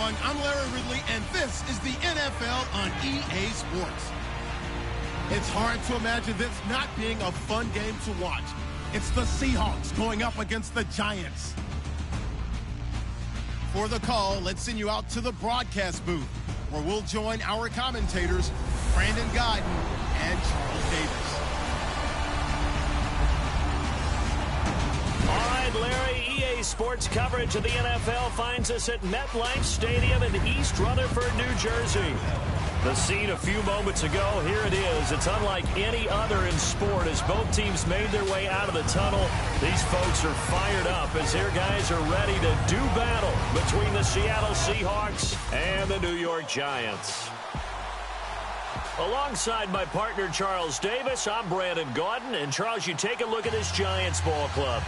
everyone. I'm Larry Ridley, and this is the NFL on EA Sports. It's hard to imagine this not being a fun game to watch. It's the Seahawks going up against the Giants. For the call, let's send you out to the broadcast booth, where we'll join our commentators, Brandon Godden and Charles Davis. All right, Larry, EA Sports coverage of the NFL finds us at MetLife Stadium in East Rutherford, New Jersey. The scene a few moments ago, here it is. It's unlike any other in sport as both teams made their way out of the tunnel. These folks are fired up as their guys are ready to do battle between the Seattle Seahawks and the New York Giants. Alongside my partner, Charles Davis, I'm Brandon Godden. And, Charles, you take a look at this Giants ball club.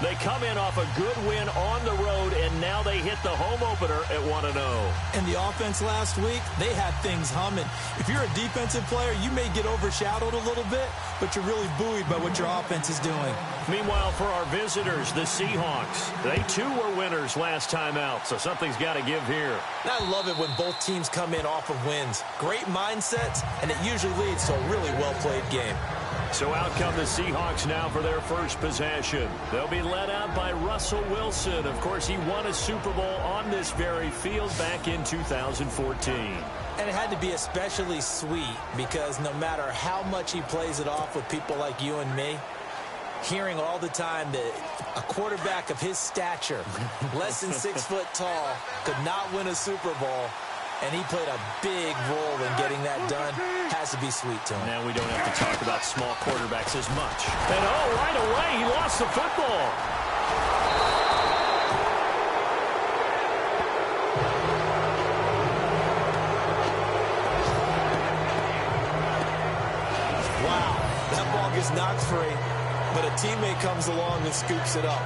They come in off a good win on the road, and now they hit the home opener at 1-0. And the offense last week, they had things humming. If you're a defensive player, you may get overshadowed a little bit, but you're really buoyed by what your offense is doing. Meanwhile, for our visitors, the Seahawks, they too were winners last time out, so something's got to give here. I love it when both teams come in off of wins. Great mindsets, and it usually leads to a really well-played game. So out come the Seahawks now for their first possession. They'll be led out by Russell Wilson. Of course, he won a Super Bowl on this very field back in 2014. And it had to be especially sweet because no matter how much he plays it off with people like you and me, hearing all the time that a quarterback of his stature, less than 6 foot tall, could not win a Super Bowl, and he played a big role in getting that done, has to be sweet to him. Now we don't have to talk about small quarterbacks as much. And right away, he lost the football. Wow, that ball gets knocked free, but a teammate comes along and scoops it up.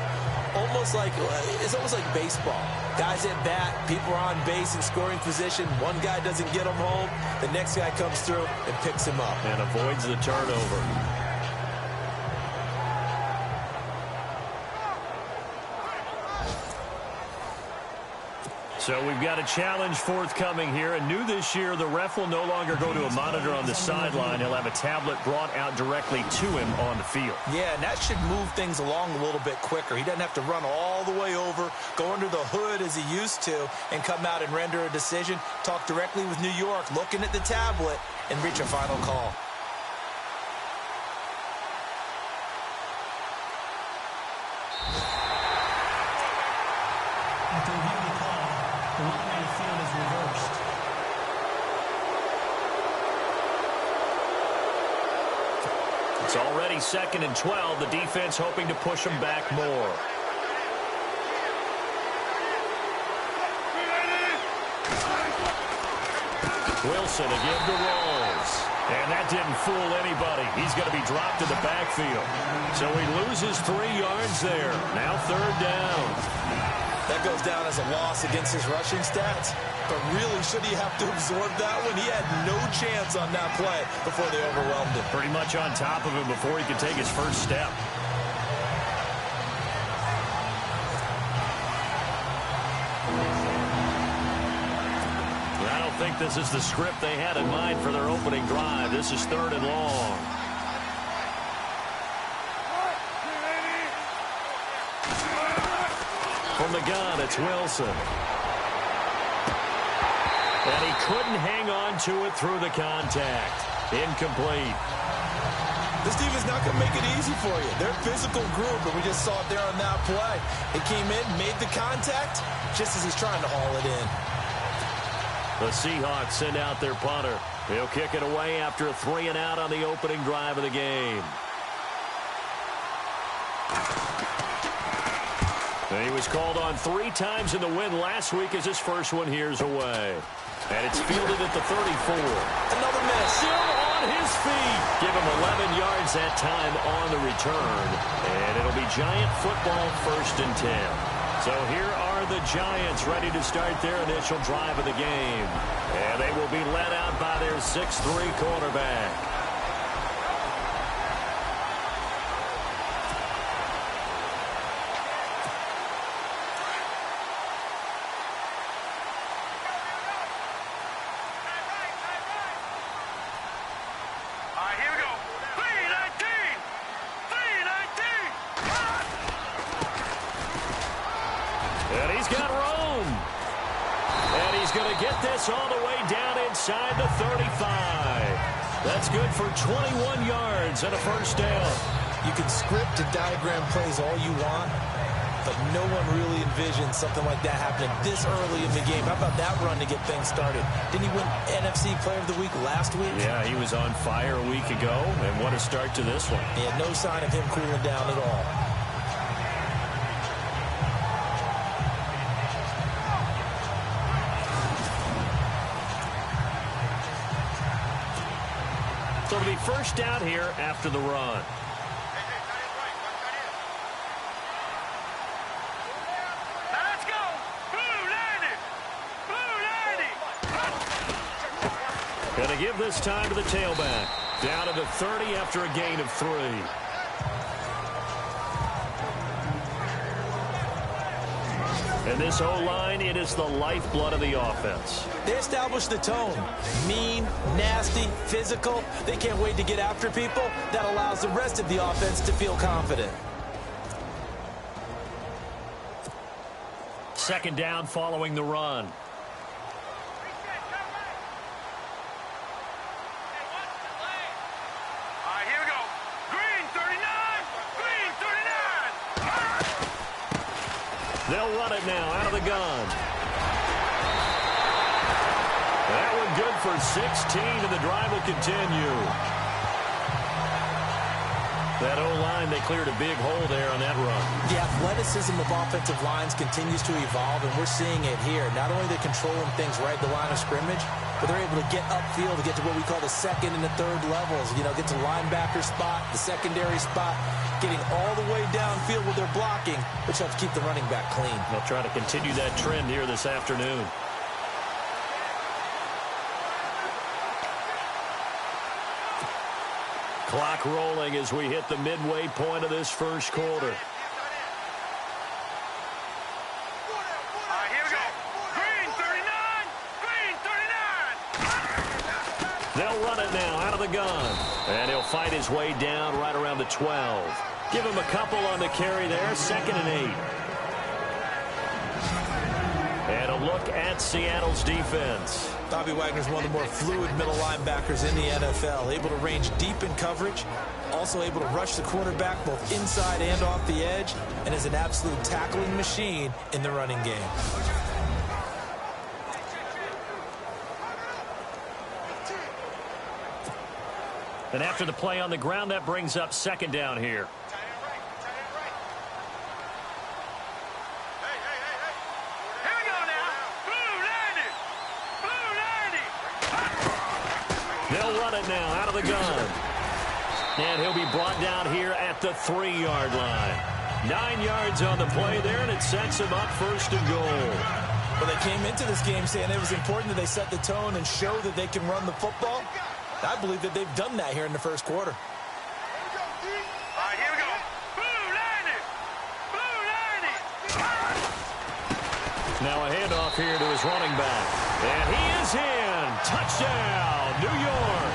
It's almost like baseball. Guys at bat, people are on base in scoring position. One guy doesn't get him home. The next guy comes through and picks him up. And avoids the turnover. So we've got a challenge forthcoming here. And new this year, the ref will no longer go to a monitor on the sideline. He'll have a tablet brought out directly to him on the field. Yeah, and that should move things along a little bit quicker. He doesn't have to run all the way over, go under the hood as he used to, and come out and render a decision. Talk directly with New York, looking at the tablet, and reach a final call. After reviewing the call, the line on the field is reversed. It's already 2nd and 12. The defense hoping to push them back more. Wilson again to Rolls. And that didn't fool anybody. He's going to be dropped in the backfield. So he loses 3 yards there. Now 3rd down. That goes down as a loss against his rushing stats. But really, should he have to absorb that one? He had no chance on that play before they overwhelmed him. Pretty much on top of him before he could take his first step. I don't think this is the script they had in mind for their opening drive. This is 3rd and long. From the gun, it's Wilson. And he couldn't hang on to it through the contact. Incomplete. This team is not going to make it easy for you. They're a physical group, and we just saw it there on that play. He came in, made the contact, just as he's trying to haul it in. The Seahawks send out their punter. He'll kick it away after a 3-and-out on the opening drive of the game. And he was called on 3 times in the win last week as his first one here's away. And it's fielded at the 34. Another miss. Still on his feet. Give him 11 yards that time on the return. And it'll be Giant football 1st and 10. So here are the Giants ready to start their initial drive of the game. And they will be led out by their 6'3" quarterback. And he's got room. And he's going to get this all the way down inside the 35. That's good for 21 yards and a first down. You can script and diagram plays all you want, but no one really envisions something like that happening this early in the game. How about that run to get things started? Didn't he win NFC Player of the Week last week? Yeah, he was on fire a week ago, and what a start to this one. He had no sign of him cooling down at all. So it'll be first down here after the run. Going to give this time to the tailback. Down to the 30 after a gain of 3. And this O-line, it is the lifeblood of the offense. They established the tone. Mean, nasty, physical. They can't wait to get after people. That allows the rest of the offense to feel confident. Second down following the run. They'll run it now out of the gun. That one good for 16, and the drive will continue. That O-line, they cleared a big hole there on that run. The athleticism of offensive lines continues to evolve, and we're seeing it here. Not only are they controlling things right at the line of scrimmage, but they're able to get upfield to get to what we call the second and the third levels. You know, get to linebacker spot, the secondary spot, getting all the way downfield with their blocking, which helps keep the running back clean. They'll try to continue that trend here this afternoon. Clock rolling as we hit the midway point of this first quarter. Here we go. Green 39. Green 39. They'll run it now out of the gun. And he'll fight his way down right around the 12. Give him a couple on the carry there. 2nd and 8. And a look at Seattle's defense. Bobby Wagner's one of the more fluid middle linebackers in the NFL, able to range deep in coverage, also able to rush the quarterback both inside and off the edge, and is an absolute tackling machine in the running game. And after the play on the ground, that brings up second down here. They'll run it now out of the gun. And he'll be brought down here at the 3-yard line. 9 yards on the play there, and it sets him up 1st and goal. Well, they came into this game saying it was important that they set the tone and show that they can run the football. I believe that they've done that here in the first quarter. Here we go. Blue 90. Now a handoff here to his running back. And he is in. Touchdown, New York.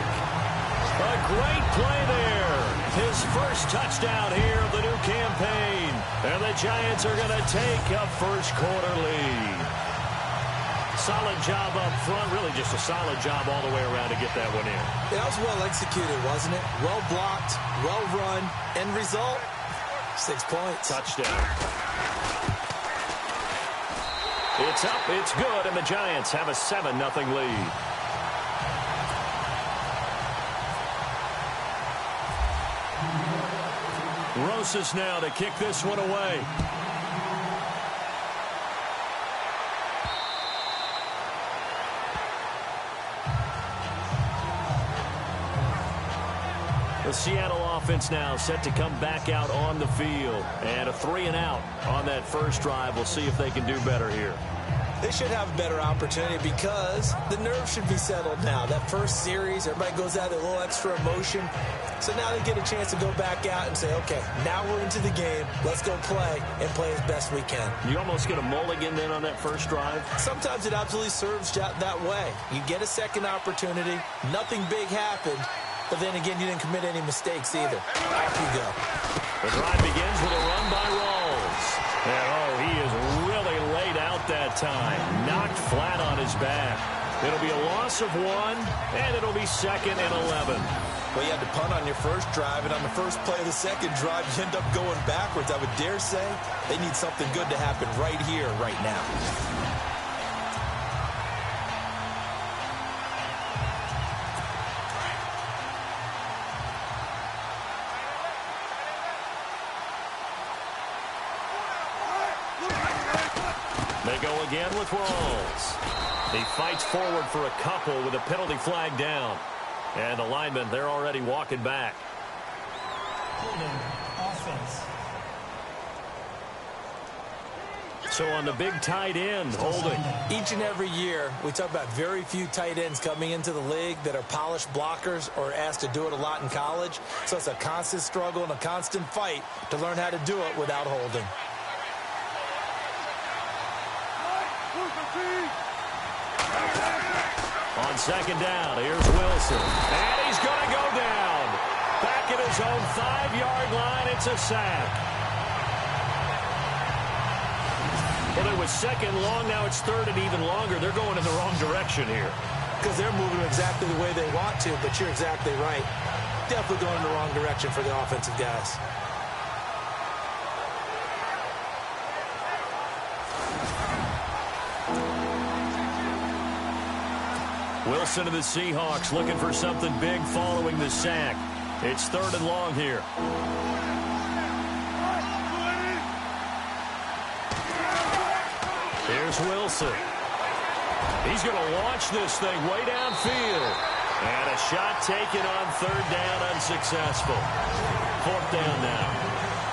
A great play there. His first touchdown here of the new campaign. And the Giants are going to take a first quarter lead. Solid job up front. Really just a solid job all the way around to get that one in. That was well executed, wasn't it? Well blocked, well run. End result, 6 points. Touchdown. It's up, it's good, and the Giants have a 7-0 lead. Rosas now to kick this one away. The Seattle offense now set to come back out on the field. And a 3-and-out on that first drive. We'll see if they can do better here. They should have a better opportunity because the nerves should be settled now. That first series, everybody goes out with a little extra emotion. So now they get a chance to go back out and say, okay, now we're into the game. Let's go play and play as best we can. You almost get a mulligan then on that first drive? Sometimes it absolutely serves that way. You get a second opportunity. Nothing big happened. But then again, you didn't commit any mistakes either. Off you go. The drive begins with a run by Rawls. And, he is really that time. Knocked flat on his back. It'll be a loss of 1, and it'll be 2nd and 11. Well, you had to punt on your first drive, and on the first play of the second drive, you end up going backwards. I would dare say they need something good to happen right here, right now. They go again with Rawls. He fights forward for a couple with a penalty flag down. And the linemen, they're already walking back. Offense. So on the big tight end, holding. Each and every year, we talk about very few tight ends coming into the league that are polished blockers or asked to do it a lot in college. So it's a constant struggle and a constant fight to learn how to do it without holding. On second down, here's Wilson. And he's going to go down. Back at his own 5-yard line, it's a sack. Well, it was second long, now it's third and even longer. They're going in the wrong direction here. Because they're moving exactly the way they want to, but you're exactly right. Definitely going in the wrong direction for the offensive guys. Wilson of the Seahawks looking for something big following the sack. It's 3rd and long here. Here's Wilson. He's going to launch this thing way downfield. And a shot taken on 3rd down, unsuccessful. 4th down now.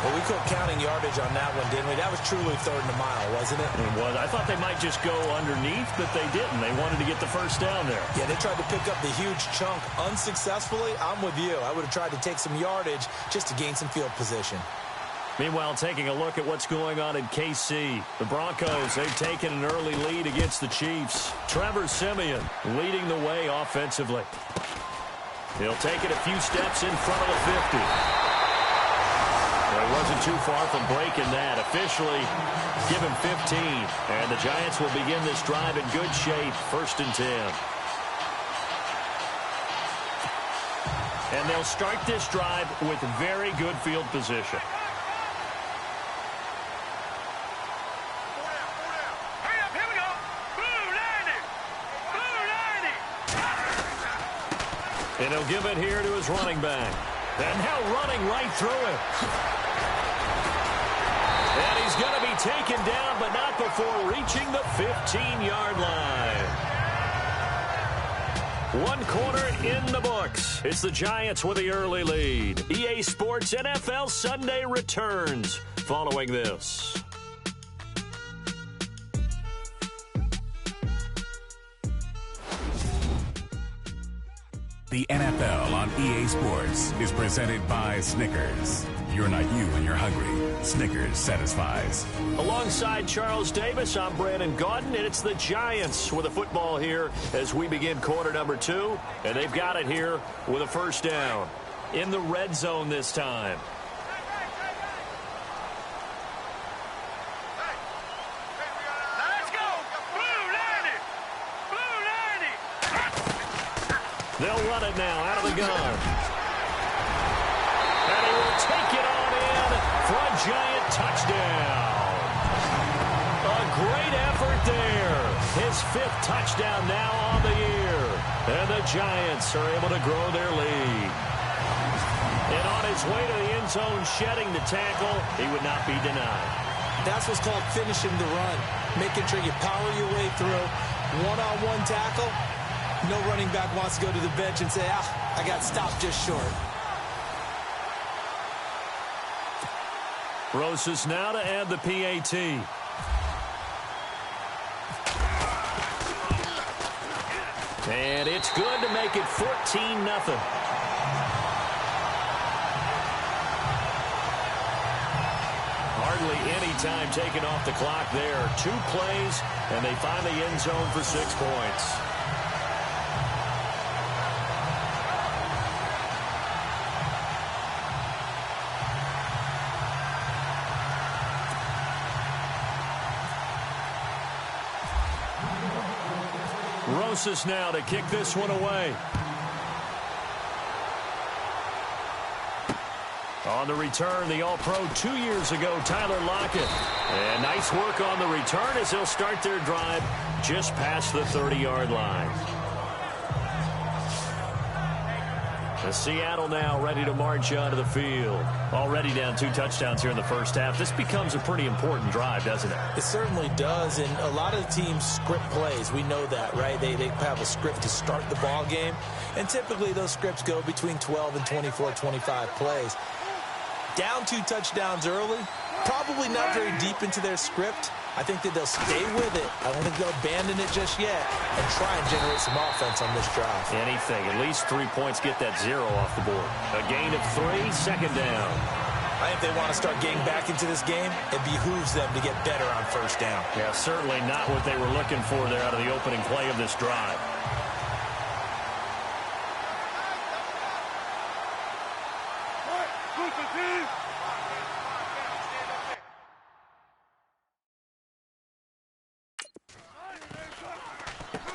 Well, we quit counting yardage on that one, didn't we? That was truly 3rd and a mile, wasn't it? It was. I thought they might just go underneath, but they didn't. They wanted to get the first down there. Yeah, they tried to pick up the huge chunk unsuccessfully. I'm with you. I would have tried to take some yardage just to gain some field position. Meanwhile, taking a look at what's going on in KC. The Broncos, they've taken an early lead against the Chiefs. Trevor Siemian leading the way offensively. He'll take it a few steps in front of the 50. Well, he wasn't too far from breaking that. Officially, give him 15. And the Giants will begin this drive in good shape, 1st and 10. And they'll start this drive with very good field position. Here we go. Blue 90. Blue 90. And he'll give it here to his running back. And now running right through it. And he's going to be taken down, but not before reaching the 15-yard line. 1 quarter in the books. It's the Giants with the early lead. EA Sports NFL Sunday returns following this. The NFL on EA Sports is presented by Snickers. You're not you when you're hungry. Snickers satisfies. Alongside Charles Davis, I'm Brandon Gaudin, and it's the Giants with a football here as we begin quarter number 2. And they've got it here with a first down in the red zone this time. Let's go. Blue 90. Blue 90. They'll run it now out of the gun. And he will take it on in for a Giant touchdown. A great effort there. His 5th touchdown now on the year. And the Giants are able to grow their lead. And on his way to the end zone, shedding the tackle, he would not be denied. That's what's called finishing the run. Making sure you power your way through. One-on-one tackle. No running back wants to go to the bench and say, I got stopped just short. Rosas now to add the PAT. And it's good to make it 14-0. Hardly any time taken off the clock there. 2 plays, and they find the end zone for 6 points. Rosas now to kick this one away. On the return, the All-Pro 2 years ago, Tyler Lockett. And nice work on the return as they'll start their drive just past the 30-yard line. Seattle now ready to march onto the field. Already down 2 touchdowns here in the first half. This becomes a pretty important drive, doesn't it? It certainly does, and a lot of the teams script plays. We know that, right? They have a script to start the ball game, and typically those scripts go between 12 and 24, 25 plays. Down 2 touchdowns early, probably not very deep into their script. I think that they'll stay with it. I don't think they'll abandon it just yet and try and generate some offense on this drive. Anything. At least 3 points, get that 0 off the board. A gain of 3, second down. I think they want to start getting back into this game. It behooves them to get better on first down. Yeah, certainly not what they were looking for there out of the opening play of this drive.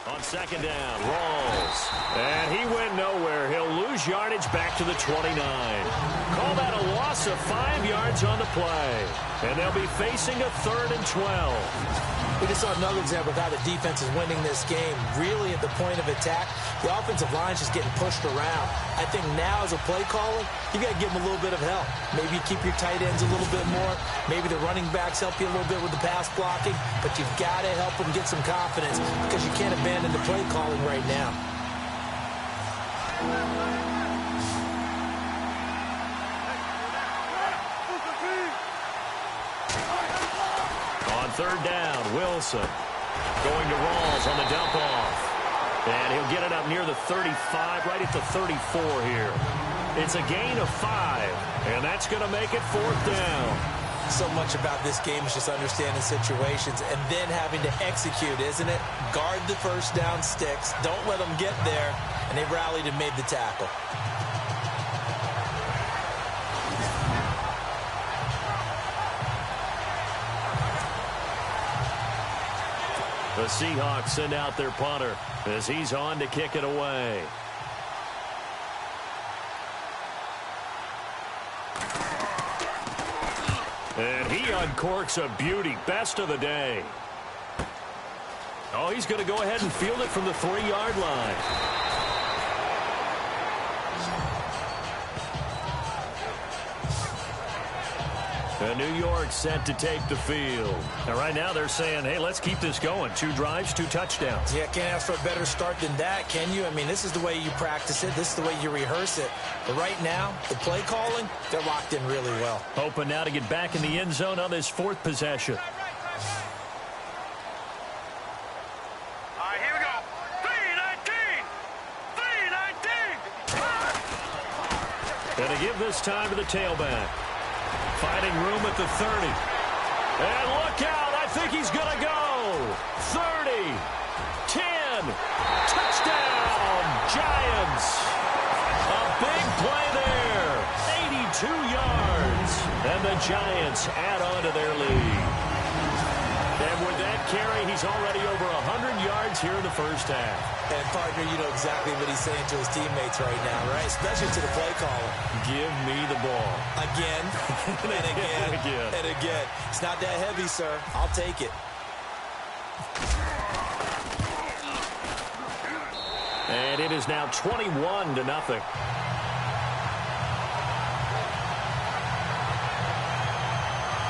On second down, Rawls. And he went nowhere. He'll lose yardage back to the 29. Call that a loss of 5 yards on the play. And they'll be facing a 3rd and 12. We just saw another example of how the defense is winning this game. Really at the point of attack, the offensive line's just getting pushed around. I think now as a play caller, you got to give them a little bit of help. Maybe you keep your tight ends a little bit more. Maybe the running backs help you a little bit with the pass blocking. But you've got to help them get some confidence because you can't abandon the play calling right now. On third down, Wilson going to Rawls on the dump off. And he'll get it up near the 35, right at the 34 here. It's a gain of 5, and that's going to make it 4th down. So much about this game is just understanding situations and then having to execute, isn't it? Guard the first down sticks. Don't let them get there. And they rallied and made the tackle. The Seahawks send out their punter as he's on to kick it away. And he uncorks a beauty. Best of the day. Oh, he's going to go ahead and field it from the 3-yard line. New York set to take the field. And right now they're saying, hey, let's keep this going. 2 drives, 2 touchdowns. Yeah, can't ask for a better start than that, can you? I mean, this is the way you practice it. This is the way you rehearse it. But right now, the play calling, they're locked in really well. Hoping now to get back in the end zone on this 4th possession. All right, here we go. 3-19. 3-19. And to give this time to the tailback. Finding room at the 30. And look out. I think he's going to go. 30. 10. Touchdown. Giants. A big play there. 82 yards. And the Giants add on to their lead. And with that carry, he's already over 100 yards here in the first half. And, partner, you know exactly what he's saying to his teammates right now, right? Especially to the play caller. Give me the ball. Again, and again, and again. It's not that heavy, sir. I'll take it. And it is now 21-0.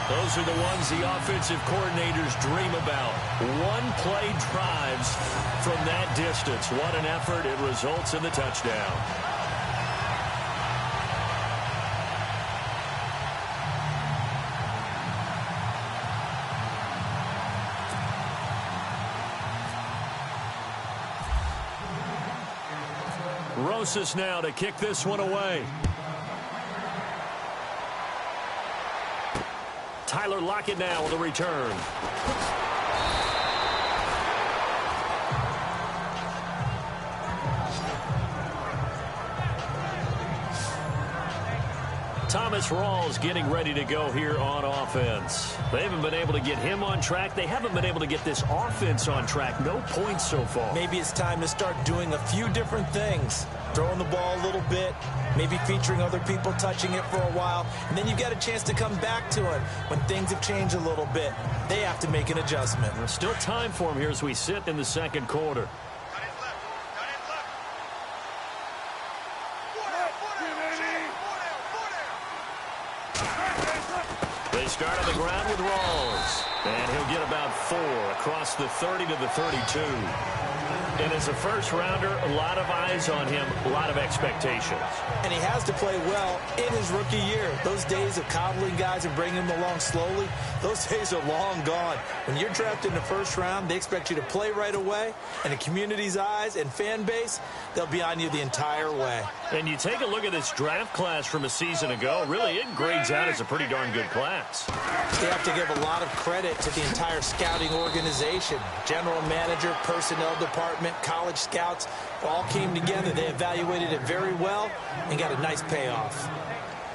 Those are the ones the offensive coordinators dream about. One-play drives from that distance. What an effort. It results in the touchdown. Rosas now to kick this one away. Tyler Lockett now with a return. Thomas Rawls getting ready to go here on offense. They haven't been able to get him on track. They haven't been able to get this offense on track. No points so far. Maybe it's time to start doing a few different things. Throwing the ball a little bit, maybe featuring other people touching it for a while, and then you've got a chance to come back to it when things have changed a little bit. They have to make an adjustment. There's still time for him here as we sit in the second quarter. They start on the ground with Rawls, and he'll get about 4 across the 30 to the 32. And as a first-rounder, a lot of eyes on him, a lot of expectations. And he has to play well in his rookie year. Those days of coddling guys and bringing them along slowly, those days are long gone. When you're drafted in the first round, they expect you to play right away. And the community's eyes and fan base, they'll be on you the entire way. And you take a look at this draft class from a season ago, really it grades out as a pretty darn good class. They have to give a lot of credit to the entire scouting organization. General manager, personnel department, college scouts, all came together. They evaluated it very well and got a nice payoff.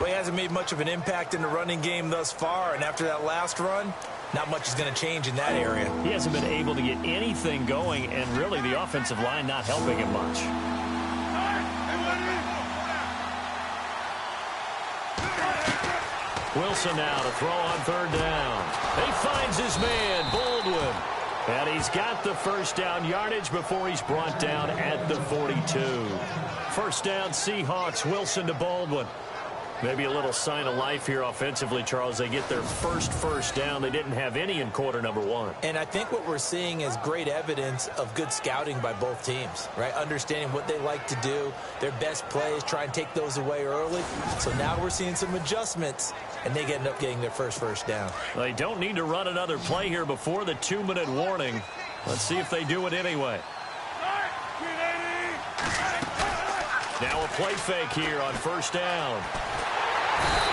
Well, he hasn't made much of an impact in the running game thus far, and after that last run, not much is going to change in that area. He hasn't been able to get anything going, and really the offensive line not helping him much. Wilson now to throw on third down. He finds his man, Baldwin. And he's got the first down yardage before he's brought down at the 42. First down, Seahawks, Wilson to Baldwin. Maybe a little sign of life here offensively, Charles. They get their first down. They didn't have any in quarter number 1. And I think what we're seeing is great evidence of good scouting by both teams, right? Understanding what they like to do, their best plays, try and take those away early. So now we're seeing some adjustments, and they end up getting their first down. They don't need to run another play here before the 2-minute warning. Let's see if they do it anyway. Now a play fake here on first down.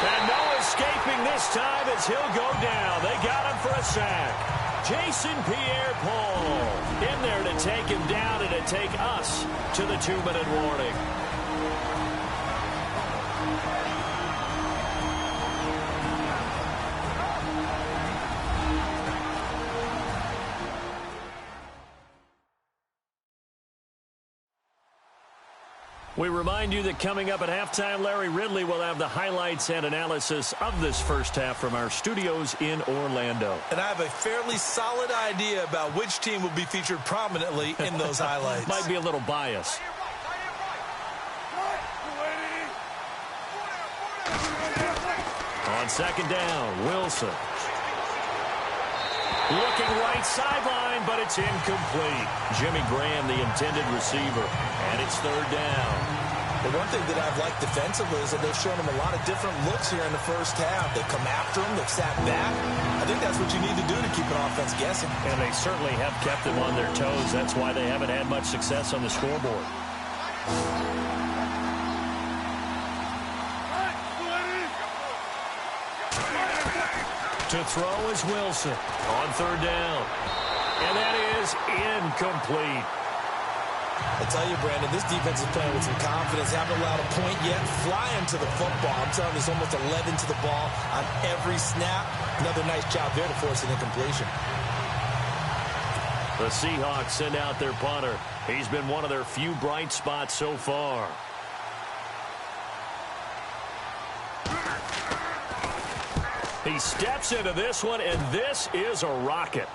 And no escaping this time as he'll go down. They got him for a sack. Jason Pierre-Paul in there to take him down and to take us to the 2-minute warning. We remind you that coming up at halftime, Larry Ridley will have the highlights and analysis of this first half from our studios in Orlando. And I have a fairly solid idea about which team will be featured prominently in those highlights. Might be a little biased. On second down, Wilson. Looking right sideline, but it's incomplete. Jimmy Graham, the intended receiver, and it's third down. The one thing that I've liked defensively is that they've shown him a lot of different looks here in the first half. They've come after him. They've sat back. I think that's what you need to do to keep an offense guessing. And they certainly have kept them on their toes. That's why they haven't had much success on the scoreboard. To throw is Wilson on third down. And that is incomplete. I tell you, Brandon, this defense is playing with some confidence. Haven't allowed a point yet. Flying to the football. I'm telling you, there's almost 11 to the ball on every snap. Another nice job there to force an incompletion. The Seahawks send out their punter. He's been one of their few bright spots so far. He steps into this one, and this is a rocket.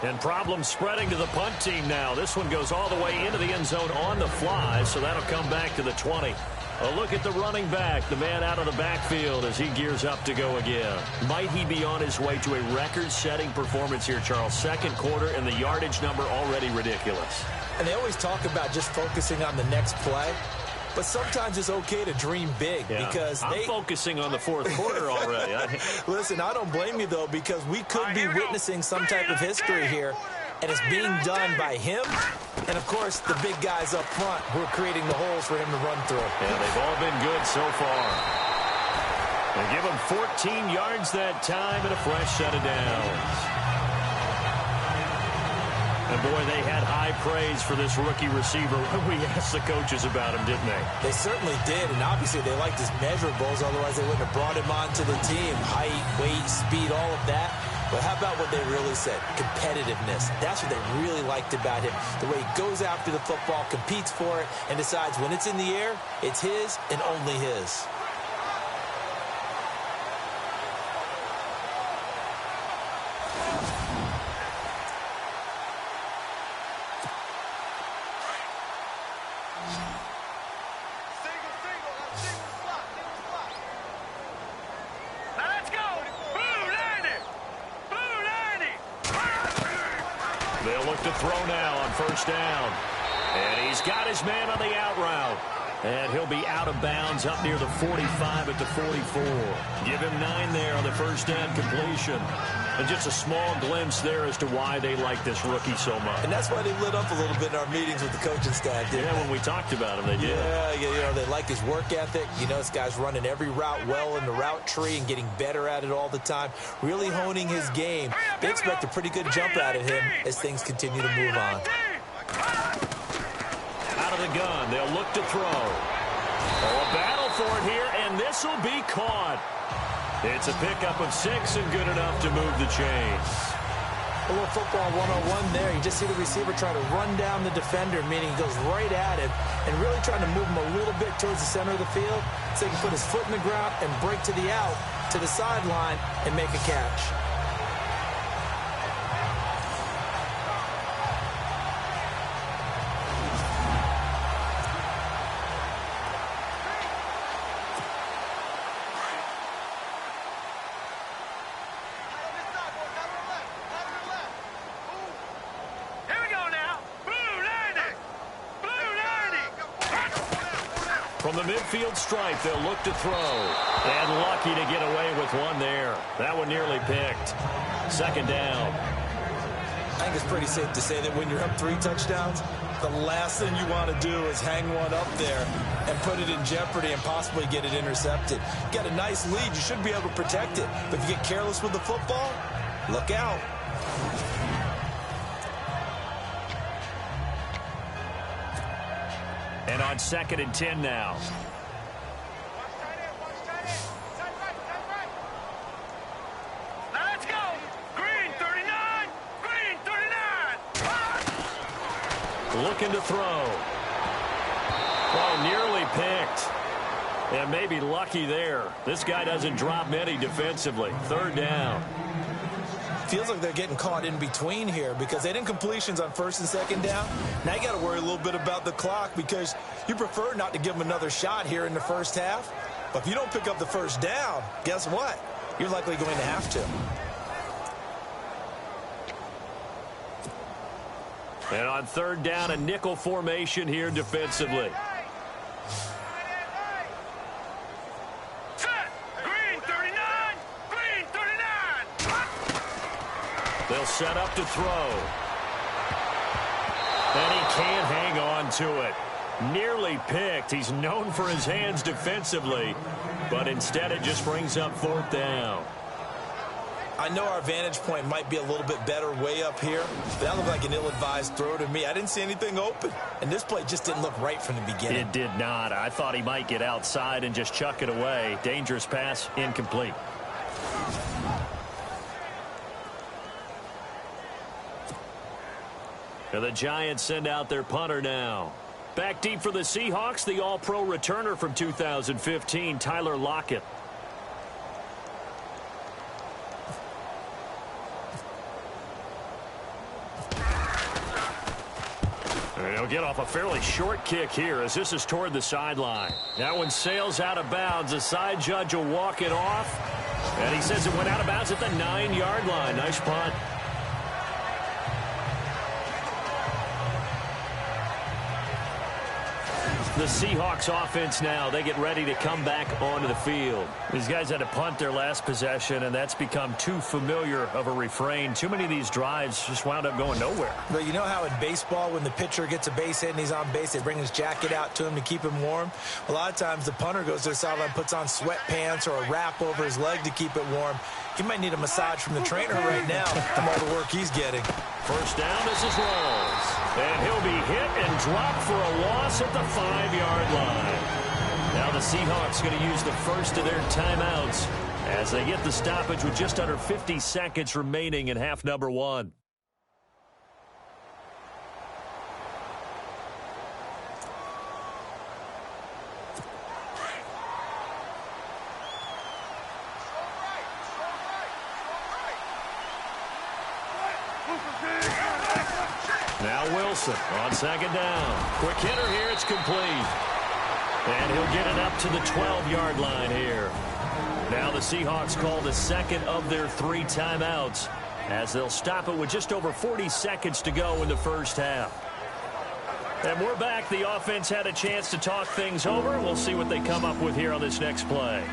And problems spreading to the punt team now. This one goes all the way into the end zone on the fly, so that'll come back to the 20. A look at the running back, the man out of the backfield as he gears up to go again. Might he be on his way to a record-setting performance here, Charles? Second quarter, and the yardage number already ridiculous. And they always talk about just focusing on the next play. But sometimes it's okay to dream big because I'm focusing on the fourth quarter already. Listen, I don't blame you, though, because we could be witnessing some type of history here, and it's being done by him and, of course, the big guys up front who are creating the holes for him to run through. Yeah, they've all been good so far. They give him 14 yards that time and a fresh set of downs. And, boy, they had high praise for this rookie receiver when we asked the coaches about him, didn't they? They certainly did, and obviously they liked his measurables. Otherwise, they wouldn't have brought him onto the team. Height, weight, speed, all of that. But how about what they really said? Competitiveness. That's what they really liked about him. The way he goes after the football, competes for it, and decides when it's in the air, it's his and only his. They'll look to throw now on first down. And he's got his man on the out route. And he'll be out of bounds up near the 45 at the 44. Give him 9 there on the first down completion. And just a small glimpse there as to why they like this rookie so much. And that's why they lit up a little bit in our meetings with the coaching staff, didn't they? When we talked about him, they did. Yeah, you know, they like his work ethic. You know, this guy's running every route well in the route tree and getting better at it all the time. Really honing his game. They expect a pretty good jump out of him as things continue to move on. Out of the gun, they'll look to throw. Oh, a battle for it here, and this will be caught. It's a pickup of 6 and good enough to move the chains. A little football 101 there. You just see the receiver try to run down the defender, meaning he goes right at him and really trying to move him a little bit towards the center of the field so he can put his foot in the ground and break to the out, to the sideline, and make a catch. From the midfield stripe, they'll look to throw. And lucky to get away with one there. That one nearly picked. Second down. I think it's pretty safe to say that when you're up 3 touchdowns, the last thing you want to do is hang one up there and put it in jeopardy and possibly get it intercepted. You got a nice lead. You should be able to protect it. But if you get careless with the football, look out. And on 2nd and 10 now. Let's go! Green 39! Green 39! Looking to throw. Oh, nearly picked. And maybe lucky there. This guy doesn't drop many defensively. 3rd down. Feels like they're getting caught in between here because they didn't completions on 1st and 2nd down. Now you got to worry a little bit about the clock because you prefer not to give them another shot here in the first half. But if you don't pick up the first down, guess what? You're likely going to have to. And on 3rd down, a nickel formation here defensively. They'll set up to throw. And he can't hang on to it. Nearly picked. He's known for his hands defensively, but instead it just brings up 4th down. I know our vantage point might be a little bit better way up here, but that looked like an ill-advised throw to me. I didn't see anything open, and this play just didn't look right from the beginning. It did not. I thought he might get outside and just chuck it away. Dangerous pass, incomplete. And the Giants send out their punter now. Back deep for the Seahawks, the All-Pro returner from 2015, Tyler Lockett. And he'll get off a fairly short kick here as this is toward the sideline. That one sails out of bounds. The side judge will walk it off. And he says it went out of bounds at the 9-yard line. Nice punt. The Seahawks offense now, they get ready to come back onto the field. These guys had to punt their last possession, and that's become too familiar of a refrain. Too many of these drives just wound up going nowhere. But you know how in baseball, when the pitcher gets a base hit and he's on base, they bring his jacket out to him to keep him warm? A lot of times the punter goes to the sideline, puts on sweatpants or a wrap over his leg to keep it warm. He might need a massage from the trainer right now from all the work he's getting. First down, this is Rawls. And he'll be hit and dropped for a loss at the 5-yard line. Now the Seahawks going to use the first of their timeouts as they get the stoppage with just under 50 seconds remaining in half number 1. Now Wilson on second down. Quick hitter here. It's complete. And he'll get it up to the 12-yard line here. Now the Seahawks call the second of their 3 timeouts as they'll stop it with just over 40 seconds to go in the first half. And we're back. The offense had a chance to talk things over. We'll see what they come up with here on this next play.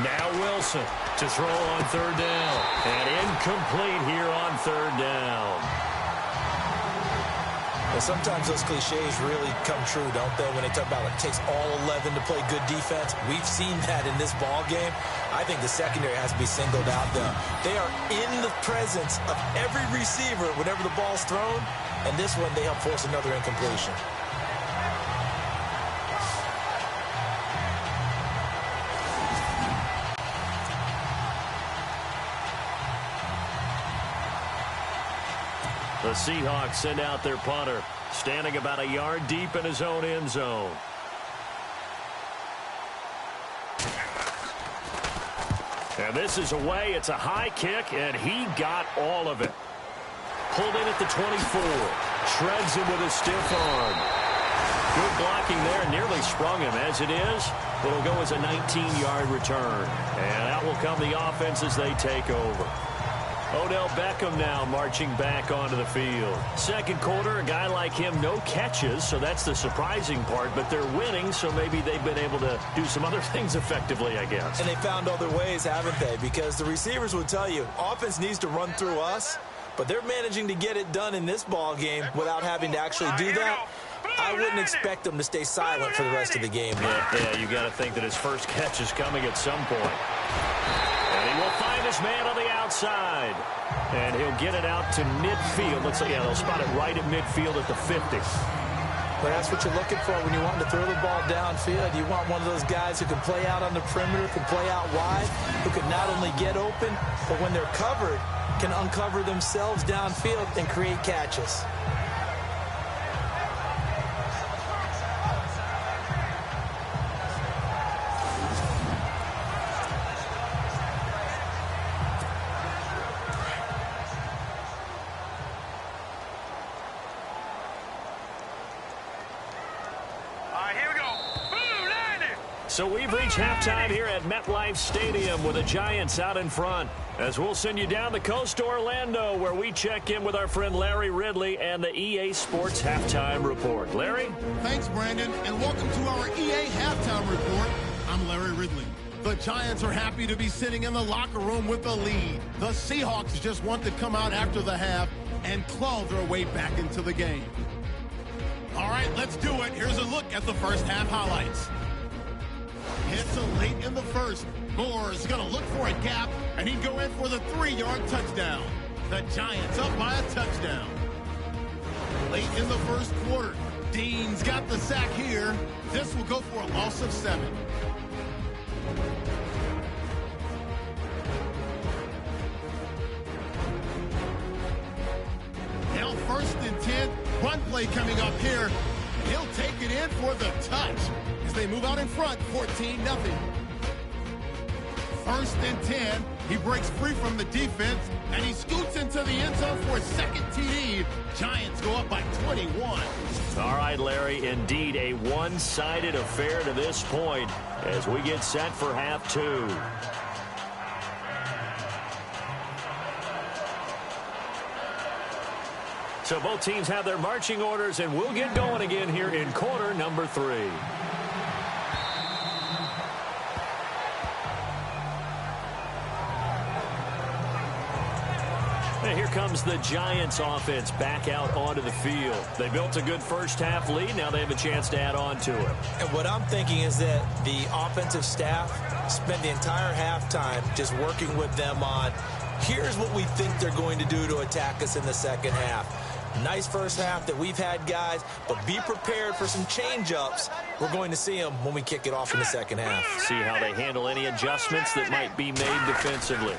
Now Wilson to throw on third down. And incomplete here on third down. Well, sometimes those cliches really come true, don't they, when they talk about it takes all 11 to play good defense. We've seen that in this ball game. I think the secondary has to be singled out, though. They are in the presence of every receiver whenever the ball's thrown, and this one they help force another incompletion. The Seahawks send out their punter, standing about a yard deep in his own end zone. And this is away. It's a high kick, and he got all of it. Pulled in at the 24. Shreds him with a stiff arm. Good blocking there. Nearly sprung him. As it is, it'll go as a 19-yard return. And out will come the offense as they take over. Odell Beckham now marching back onto the field. Second quarter, a guy like him, no catches, so that's the surprising part. But they're winning, so maybe they've been able to do some other things effectively, I guess. And they found other ways, haven't they? Because the receivers would tell you, offense needs to run through us, but they're managing to get it done in this ball game without having to actually do that. I wouldn't expect them to stay silent for the rest of the game. Yeah, you got to think that his first catch is coming at some point. And he will find his man on the outside. And he'll get it out to midfield. Looks like, they'll spot it right at midfield at the 50. But that's what you're looking for when you want to throw the ball downfield. You want one of those guys who can play out on the perimeter, can play out wide, who can not only get open, but when they're covered, can uncover themselves downfield and create catches. So we've reached halftime here at MetLife Stadium with the Giants out in front. As we'll send you down the coast to Orlando, where we check in with our friend Larry Ridley and the EA Sports Halftime Report. Larry? Thanks, Brandon, and welcome to our EA Halftime Report. I'm Larry Ridley. The Giants are happy to be sitting in the locker room with the lead. The Seahawks just want to come out after the half and claw their way back into the game. All right, let's do it. Here's a look at the first half highlights. Hits late in the first. Moore is going to look for a gap, and he'd go in for the 3-yard touchdown. The Giants up by a touchdown. Late in the first quarter, Dean's got the sack here. This will go for a loss of 7. Now first and 10, run play coming up here. He'll take it in for the touch as they move out in front, 14-0. First and 10, he breaks free from the defense, and he scoots into the end zone for a second TD. Giants go up by 21. All right, Larry, indeed a one-sided affair to this point as we get set for half 2. So both teams have their marching orders, and we'll get going again here in quarter number 3. And here comes the Giants offense back out onto the field. They built a good first-half lead. Now they have a chance to add on to it. And what I'm thinking is that the offensive staff spent the entire halftime just working with them on, here's what we think they're going to do to attack us in the second half. Nice first half that we've had, guys, but be prepared for some change-ups. We're going to see them when we kick it off in the second half. See how they handle any adjustments that might be made defensively.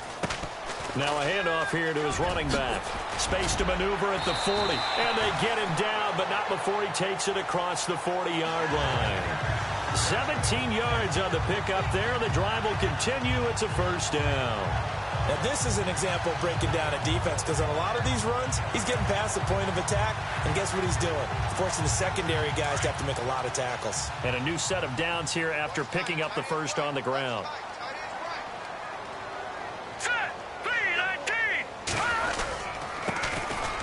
Now a handoff here to his running back. Space to maneuver at the 40. And they get him down, but not before he takes it across the 40-yard line. 17 yards on the pickup there. The drive will continue. It's a first down. Now this is an example of breaking down a defense, because on a lot of these runs, he's getting past the point of attack, and guess what he's doing? Forcing the secondary guys to have to make a lot of tackles. And a new set of downs here after picking up the first on the ground.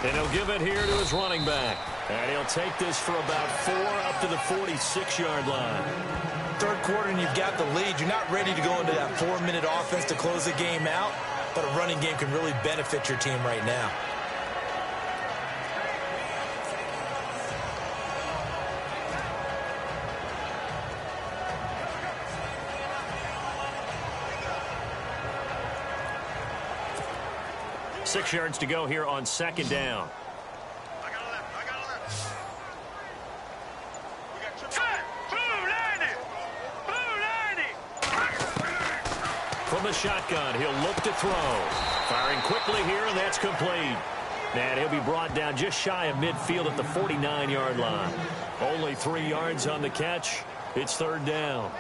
And he'll give it here to his running back. And he'll take this for about 4 up to the 46-yard line. Third quarter and you've got the lead. You're not ready to go into that 4-minute offense to close the game out, but a running game can really benefit your team right now. Six yards to go here on second down. From the shotgun, he'll look to throw. Firing quickly here, and that's complete. And he'll be brought down just shy of midfield at the 49-yard line. Only 3 yards on the catch. It's third down.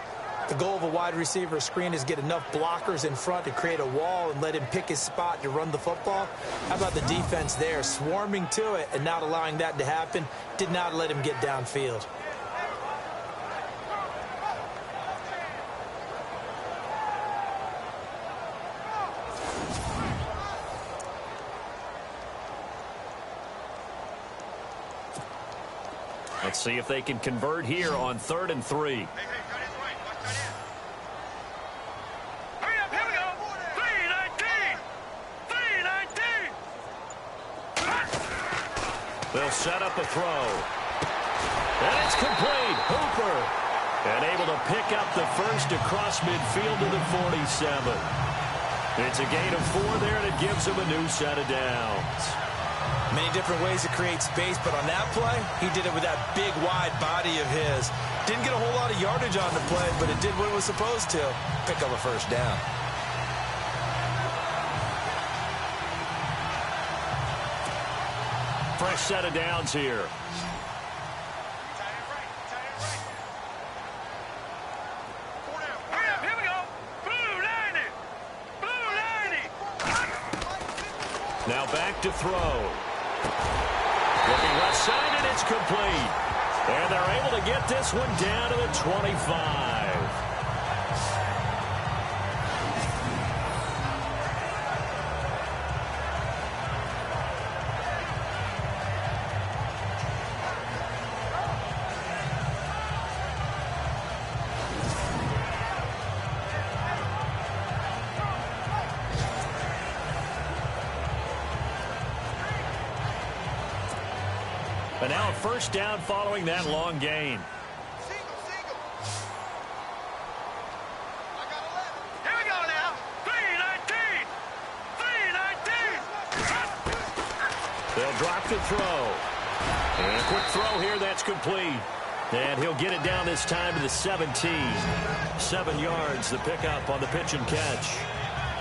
The goal of a wide receiver screen is get enough blockers in front to create a wall and let him pick his spot to run the football. How about the defense there, swarming to it and not allowing that to happen? Did not let him get downfield. Let's see if they can convert here on 3rd and 3. They'll set up a throw. And it's complete. Hooper. And able to pick up the first across midfield to the 47. It's a gain of 4 there, and it gives him a new set of downs. Many different ways to create space, but on that play, he did it with that big, wide body of his. Didn't get a whole lot of yardage on the play, but it did what it was supposed to. Pick up a first down. Fresh set of downs here. Now back to throw. Looking left side, and it's complete. And they're able to get this one down to the 25. But now a first down following that long gain. Here we go now. 3-19. 3-19. They'll drop to throw. And a quick throw here, that's complete. And he'll get it down this time to the 17. 7 yards, the pickup on the pitch and catch.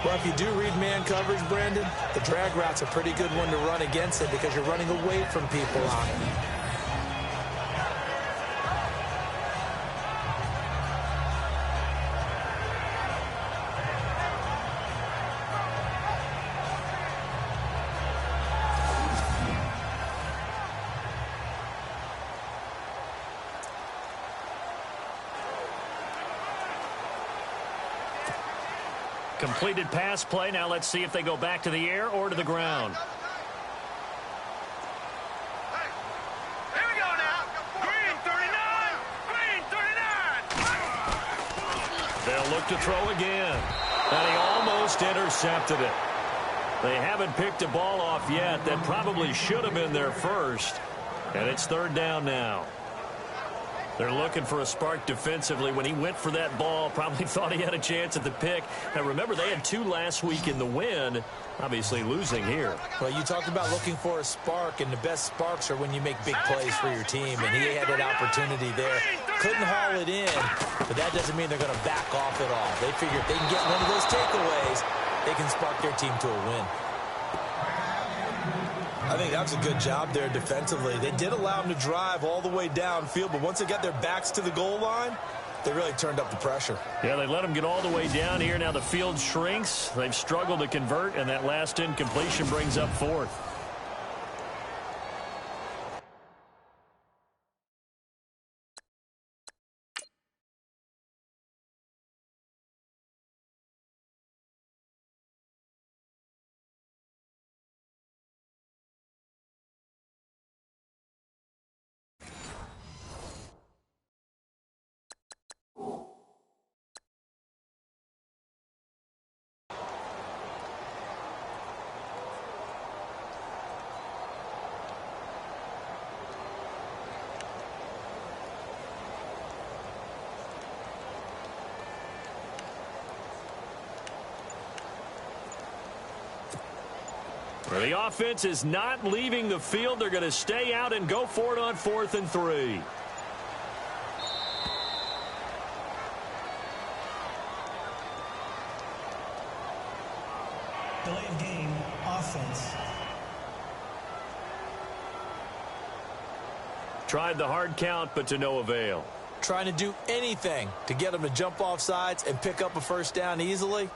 Well, if you do read man coverage, Brandon, the drag route's a pretty good one to run against it because you're running away from people on it. Completed pass play. Now let's see if they go back to the air or to the ground. Here we go now. Green 39. Green 39. They'll look to throw again. And he almost intercepted it. They haven't picked a ball off yet. That probably should have been their first. And it's third down now. They're looking for a spark defensively. When he went for that ball, probably thought he had a chance at the pick. Now, remember, they had 2 last week in the win. Obviously losing here. Well, you talked about looking for a spark, and the best sparks are when you make big plays for your team, and he had that opportunity there. Couldn't haul it in, but that doesn't mean they're going to back off at all. They figure if they can get one of those takeaways, they can spark their team to a win. I think that's a good job there defensively. They did allow them to drive all the way downfield, but once they got their backs to the goal line, they really turned up the pressure. Yeah, they let them get all the way down here. Now the field shrinks. They've struggled to convert, and that last incompletion brings up 4th. The offense is not leaving the field. They're going to stay out and go for it on 4th and 3. Delay of game, offense. Tried the hard count, but to no avail. Trying to do anything to get them to jump off sides and pick up a first down easily.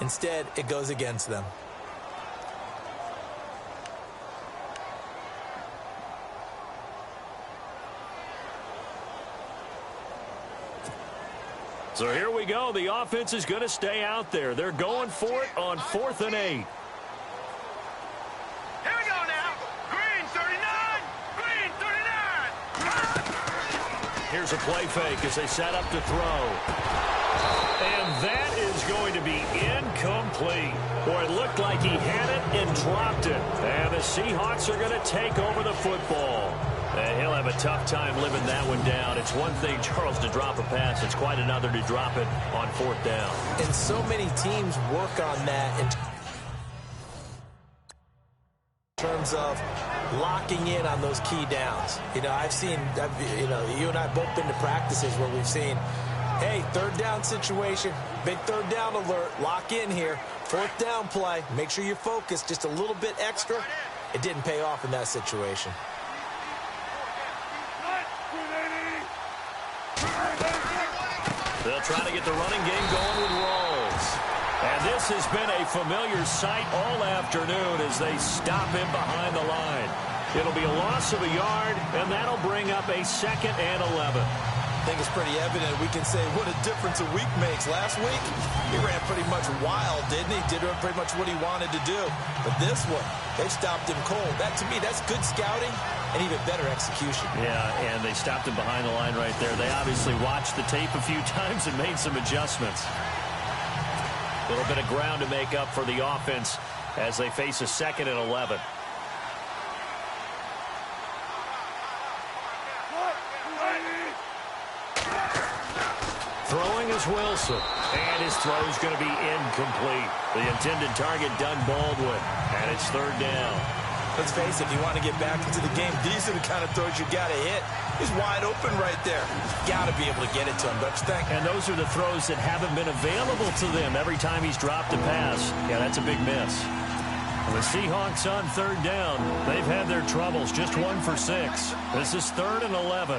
Instead, it goes against them. So here we go. The offense is going to stay out there. They're going for it on 4th and 8. Here we go now. Green 39. Green 39. Here's a play fake as they set up to throw. And that is going to be incomplete. Boy, it looked like he had it and dropped it. And the Seahawks are going to take over the football. And he'll have a tough time living that one down. It's one thing, Charles, to drop a pass. It's quite another to drop it on 4th down. And so many teams work on that in terms of locking in on those key downs. You know, you and I have both been to practices where we've seen, hey, 3rd down situation, big 3rd down alert, lock in here, 4th down play, make sure you're focused just a little bit extra. It didn't pay off in that situation. They'll try to get the running game going with Rawls. And this has been a familiar sight all afternoon as they stop him behind the line. It'll be a loss of a yard, and that'll bring up a 2nd and 11. I think it's pretty evident. We can say what a difference a week makes. Last week, he ran pretty much wild, didn't he? Did pretty much what he wanted to do. But this one, they've stopped him cold. That, to me, that's good scouting and even better execution. Yeah, and they stopped him behind the line right there. They obviously watched the tape a few times and made some adjustments. A little bit of ground to make up for the offense as they face a 2nd and 11. Throwing is Wilson, and his throw is going to be incomplete. The intended target, Doug Baldwin, and it's 3rd down. Let's face it, if you want to get back into the game, these are the kind of throws you got to hit. He's wide open right there. Got to be able to get it to him, don't you think? And those are the throws that haven't been available to them every time he's dropped a pass. Yeah, that's a big miss. The Seahawks on 3rd down. They've had their troubles, just 1 for 6. This is 3rd and 11.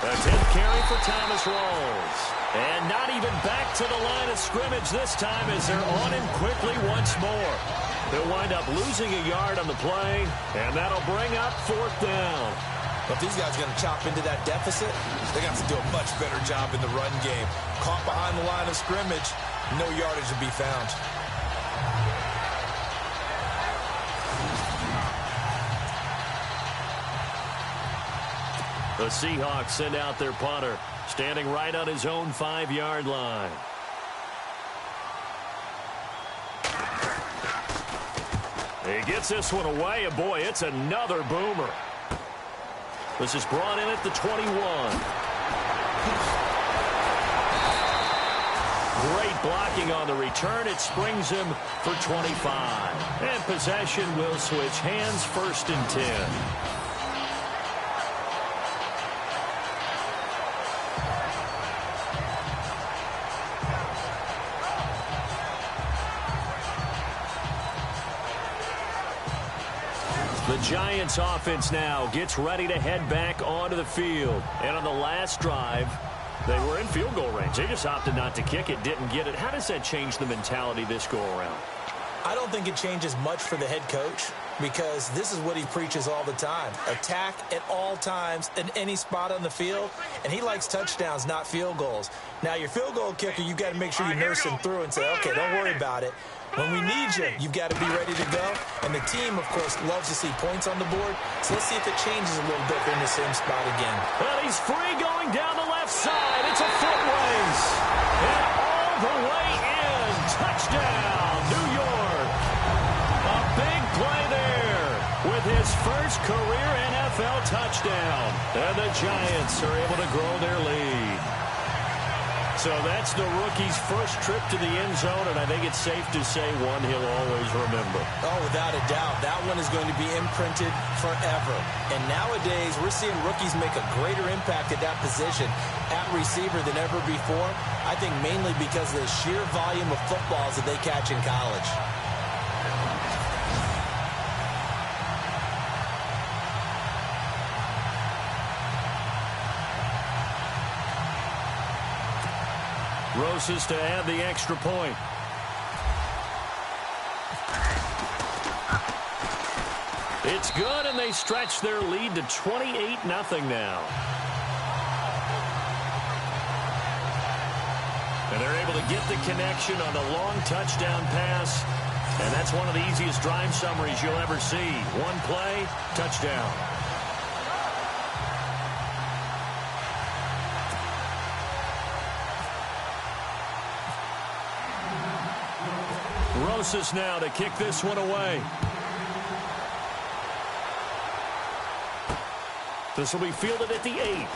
A 10th carry for Thomas Rawls. And not even back to the line of scrimmage this time as they're on him quickly once more. They'll wind up losing a yard on the play, and that'll bring up 4th down. But if these guys are going to chop into that deficit, they're going to have to do a much better job in the run game. Caught behind the line of scrimmage, no yardage to be found. The Seahawks send out their punter. standing right on his own 5-yard line. He gets this one away, and boy, it's another boomer. This is brought in at the 21. Great blocking on the return. It springs him for 25. And possession will switch hands, 1st and 10. The Giants offense now gets ready to head back onto the field. And on the last drive, they were in field goal range. They just opted not to kick it, didn't get it. How does that change the mentality this go around? I don't think it changes much for the head coach because this is what he preaches all the time. Attack at all times in any spot on the field, and he likes touchdowns, not field goals. Now, your field goal kicker, you've got to make sure you nurse him through and say, okay, don't worry about it. When we need you, you've got to be ready to go. And the team, of course, loves to see points on the board. So let's see if it changes a little bit in the same spot again. And he's free going down the left side. It's a foot race. And all the way in. Touchdown, New York. A big play there with his first career NFL touchdown. And the Giants are able to grow their lead. So that's the rookie's first trip to the end zone, and I think it's safe to say one he'll always remember. Oh, without a doubt. That one is going to be imprinted forever. And nowadays, we're seeing rookies make a greater impact at that position at receiver than ever before. I think mainly because of the sheer volume of footballs that they catch in college. Rosas to add the extra point. It's good, and they stretch their lead to 28-0 now. And they're able to get the connection on the long touchdown pass. And that's one of the easiest drive summaries you'll ever see. One play, touchdown. Rosas now to kick this one away. This will be fielded at the 8.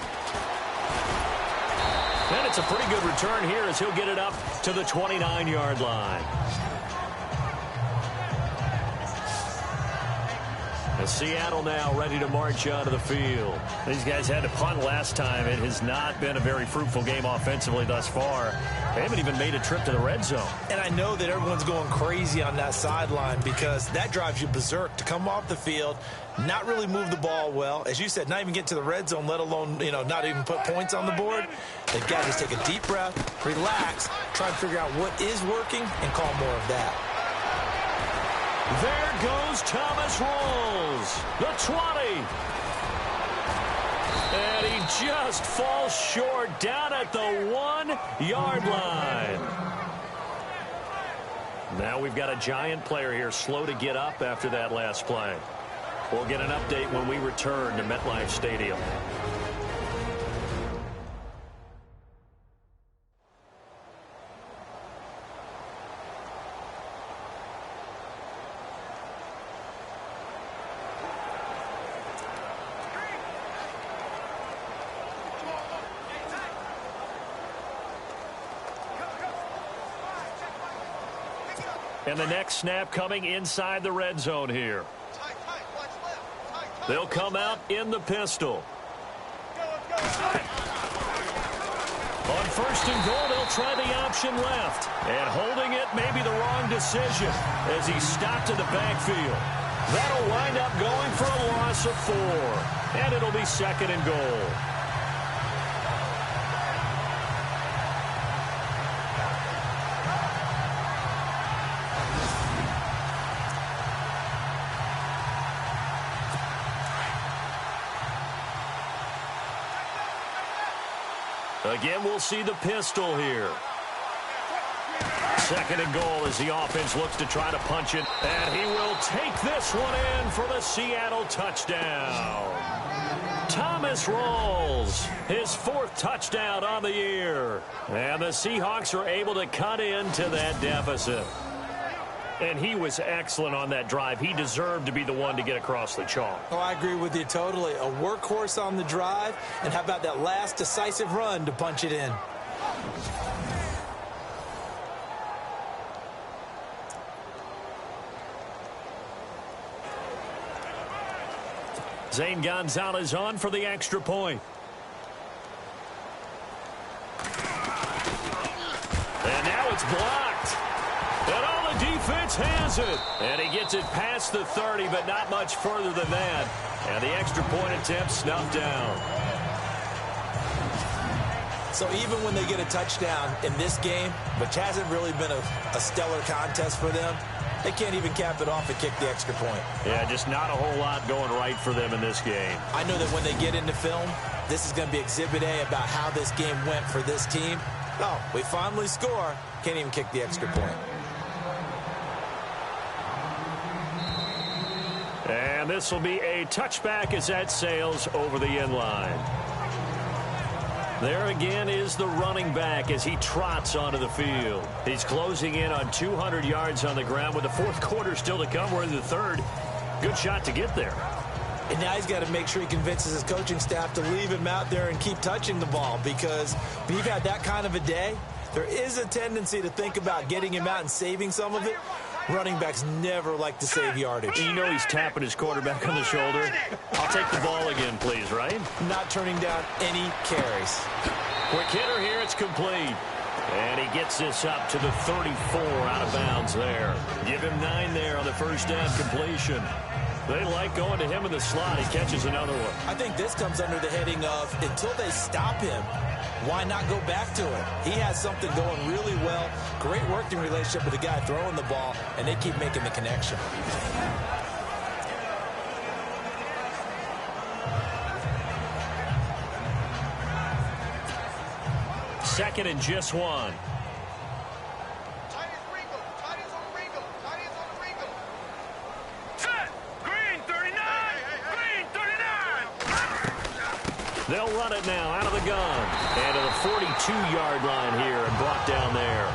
And it's a pretty good return here as he'll get it up to the 29-yard line. And Seattle now ready to march onto the field. These guys had to punt last time. It has not been a very fruitful game offensively thus far. They haven't even made a trip to the red zone. And I know that everyone's going crazy on that sideline because that drives you berserk to come off the field, not really move the ball well. As you said, not even get to the red zone, let alone, not even put points on the board. They've got to just take a deep breath, relax, try and figure out what is working, and call more of that. There goes Thomas Rolls, the 20. And he just falls short down at the 1-yard line. Now we've got a Giant player here slow to get up after that last play. We'll get an update when we return to MetLife Stadium. And the next snap coming inside the red zone here. They'll come out in the pistol. On 1st and goal, they'll try the option left. And holding it may be the wrong decision as he stopped in the backfield. That'll wind up going for a loss of 4. And it'll be 2nd and goal. Again, we'll see the pistol here. 2nd and goal as the offense looks to try to punch it. And he will take this one in for the Seattle touchdown. Thomas rolls. His 4th touchdown on the year. And the Seahawks are able to cut into that deficit. And he was excellent on that drive. He deserved to be the one to get across the chalk. Oh, I agree with you totally. A workhorse on the drive. And how about that last decisive run to punch it in? Zane Gonzalez on for the extra point. And now it's blocked. And all the defense has it. And he gets it past the 30, but not much further than that. And the extra point attempt snuffed down. So even when they get a touchdown in this game, which hasn't really been a stellar contest for them, they can't even cap it off and kick the extra point. Yeah, just not a whole lot going right for them in this game. I know that when they get into film, this is going to be Exhibit A about how this game went for this team. Oh, we finally score. Can't even kick the extra point. And this will be a touchback as that sails over the end line. There again is the running back as he trots onto the field. He's closing in on 200 yards on the ground with the 4th quarter still to come. We're in the 3rd. Good shot to get there. And now he's got to make sure he convinces his coaching staff to leave him out there and keep touching the ball, because if you've had that kind of a day, there is a tendency to think about getting him out and saving some of it. Running backs never like to save yardage. You know he's tapping his quarterback on the shoulder. I'll take the ball again, please, right? Not turning down any carries. Quick hitter here. It's complete. And he gets this up to the 34 out of bounds there. Give him 9 there on the first down completion. They like going to him in the slot. He catches another one. I think this comes under the heading of until they stop him, why not go back to it? He has something going really well. Great working relationship with the guy throwing the ball, and they keep making the connection. Second and just 1. They'll run it now out of the gun. And to the 42-yard line here and brought down there.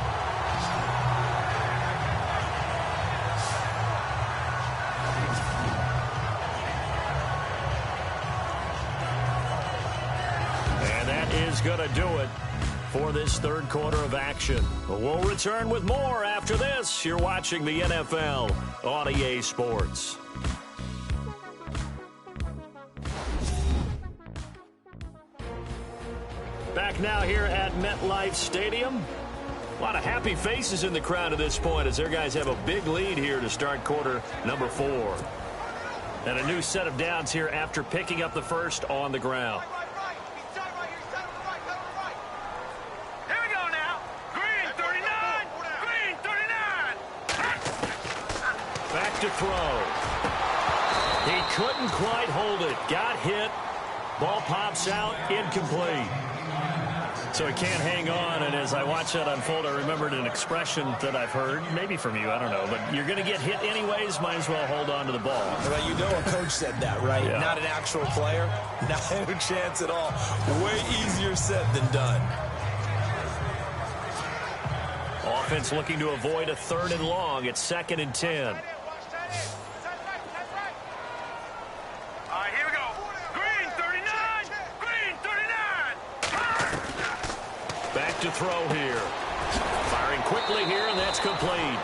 And that is going to do it for this 3rd quarter of action. We'll return with more after this. You're watching the NFL on EA Sports. Back now here at MetLife Stadium. A lot of happy faces in the crowd at this point as their guys have a big lead here to start quarter number 4. And a new set of downs here after picking up the first on the ground. Here we go now. Green 39. Green 39. Back to throw. He couldn't quite hold it. Got hit. Ball pops out. Incomplete. So he can't hang on, and as I watch that unfold, I remembered an expression that I've heard, maybe from you, I don't know, but you're going to get hit anyways, might as well hold on to the ball. Well, you know a coach said that, right? Yeah. Not an actual player. Not a chance at all. Way easier said than done. Offense looking to avoid a 3rd and long. It's 2nd and 10. Here we go. Green 39. Green 39. Back to throw here. Firing quickly here, and that's complete.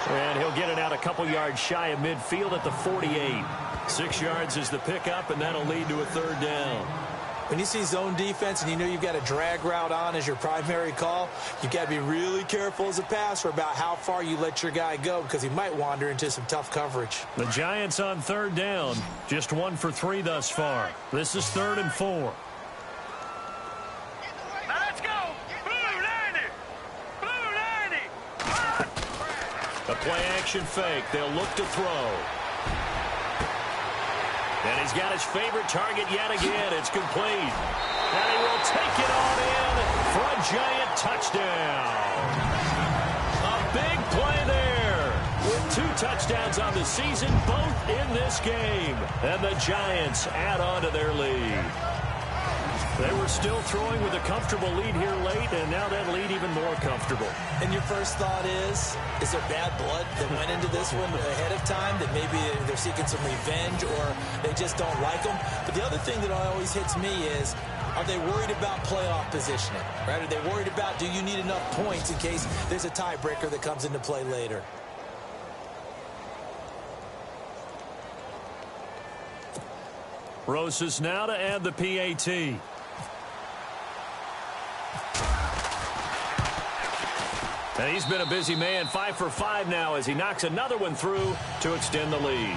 And he'll get it out a couple yards shy of midfield at the 48. 6 yards is the pickup, and that'll lead to a 3rd down. When you see zone defense and you know you've got a drag route on as your primary call, you've got to be really careful as a passer about how far you let your guy go, because he might wander into some tough coverage. The Giants on 3rd down. Just 1 for 3 thus far. This is 3rd and 4. Now let's go. Blue 90. Blue 90. A play-action fake. They'll look to throw. And he's got his favorite target yet again. It's complete. And he will take it on in for a Giant touchdown. A big play there with 2 touchdowns on the season, both in this game. And the Giants add on to their lead. They were still throwing with a comfortable lead here late, and now that lead even more comfortable. And your first thought is there bad blood that went into this one ahead of time, that maybe they're seeking some revenge or they just don't like them? But the other thing that always hits me is, are they worried about playoff positioning? Right? Are they worried about, do you need enough points in case there's a tiebreaker that comes into play later? Rosas now to add the PAT. And he's been a busy man, 5 for 5 now as he knocks another one through to extend the lead.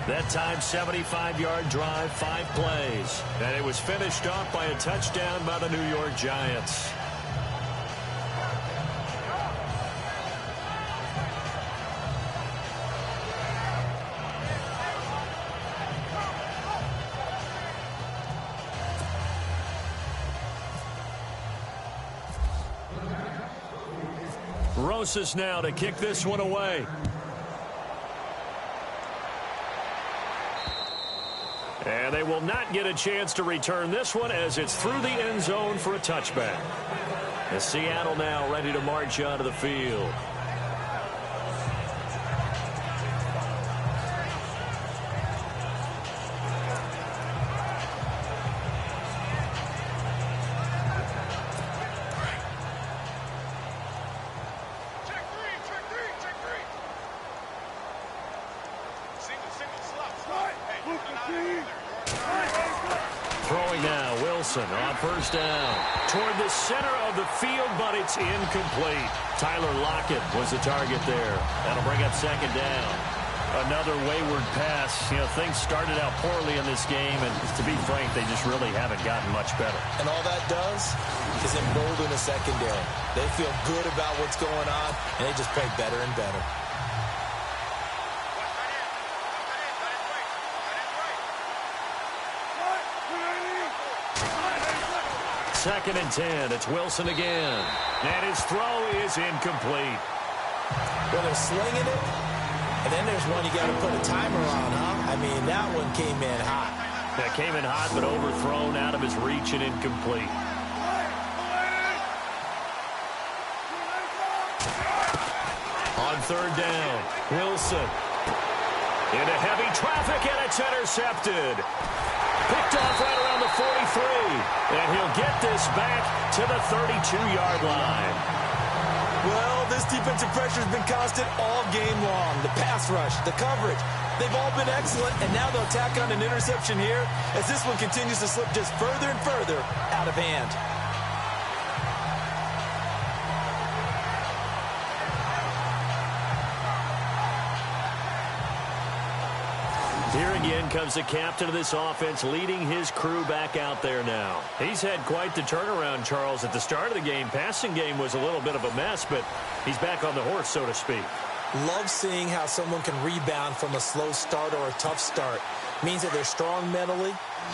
That time, 75-yard drive, 5 plays. And it was finished off by a touchdown by the New York Giants. Rosas now to kick this one away. And they will not get a chance to return this one as it's through the end zone for a touchback. And Seattle now ready to march onto the field. Throwing now, Wilson on first down. Toward the center of the field, but it's incomplete. Tyler Lockett was the target there. That'll bring up second down. Another wayward pass. You know, things started out poorly in this game, and to be frank, they just really haven't gotten much better. And all that does is embolden the secondary. They feel good about what's going on, and they just play better and better. Second and 10. It's Wilson again. And his throw is incomplete. Well, they're slinging it, and then there's one you got to put a timer on, huh? I mean, that one came in hot. That came in hot, but overthrown out of his reach and incomplete. On third down, Wilson. Into heavy traffic, and it's intercepted. Picked off right around the 43. And he'll get this back to the 32-yard line. Well, this defensive pressure has been constant all game long. The pass rush, the coverage, they've all been excellent. And now they'll tack on an interception here as this one continues to slip just further and further out of hand. Here again comes the captain of this offense, leading his crew back out there now. He's had quite the turnaround, Charles. At the start of the game, passing game was a little bit of a mess, but he's back on the horse, so to speak. Love seeing how someone can rebound from a slow start or a tough start. Means that they're strong mentally.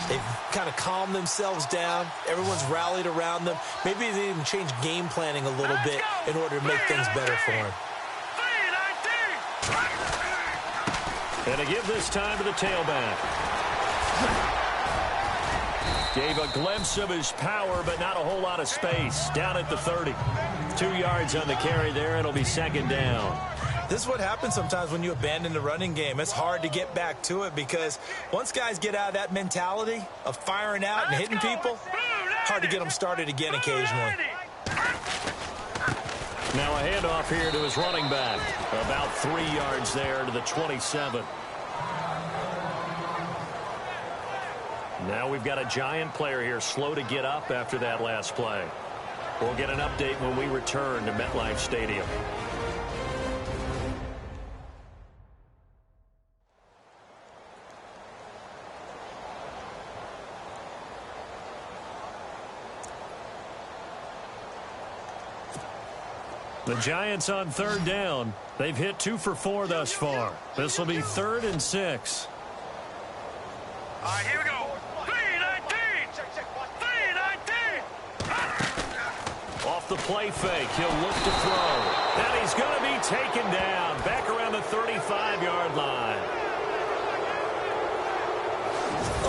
They've kind of calmed themselves down. Everyone's rallied around them. Maybe they even change game planning a little bit in order to make things better for them. And to give this time to the tailback. Gave a glimpse of his power, but not a whole lot of space. Down at the 30. 2 yards on the carry there. It'll be second down. This is what happens sometimes when you abandon the running game. It's hard to get back to it because once guys get out of that mentality of firing out and hitting people, hard to get them started again occasionally. Now a handoff here to his running back. About 3 yards there to the 27. Now we've got a Giant player here slow to get up after that last play. We'll get an update when we return to MetLife Stadium. The Giants on third down. They've hit 2 for 4 thus far. This will be 3rd and 6. All right, here we go. 3-19. 3-19. Off off the play fake. He'll look to throw. And he's going to be taken down back around the 35-yard line.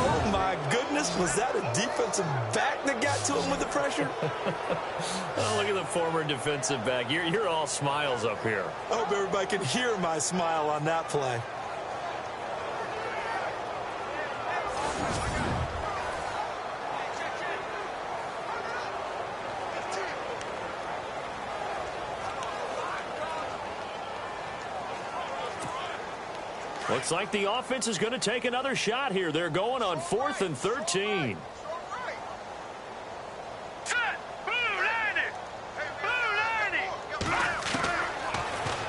Oh, my goodness. Was that a defensive back that got to him with the pressure? Oh, look at the former defensive back. You're all smiles up here. I hope everybody can hear my smile on that play. Looks like the offense is going to take another shot here. They're going on 4th and 13.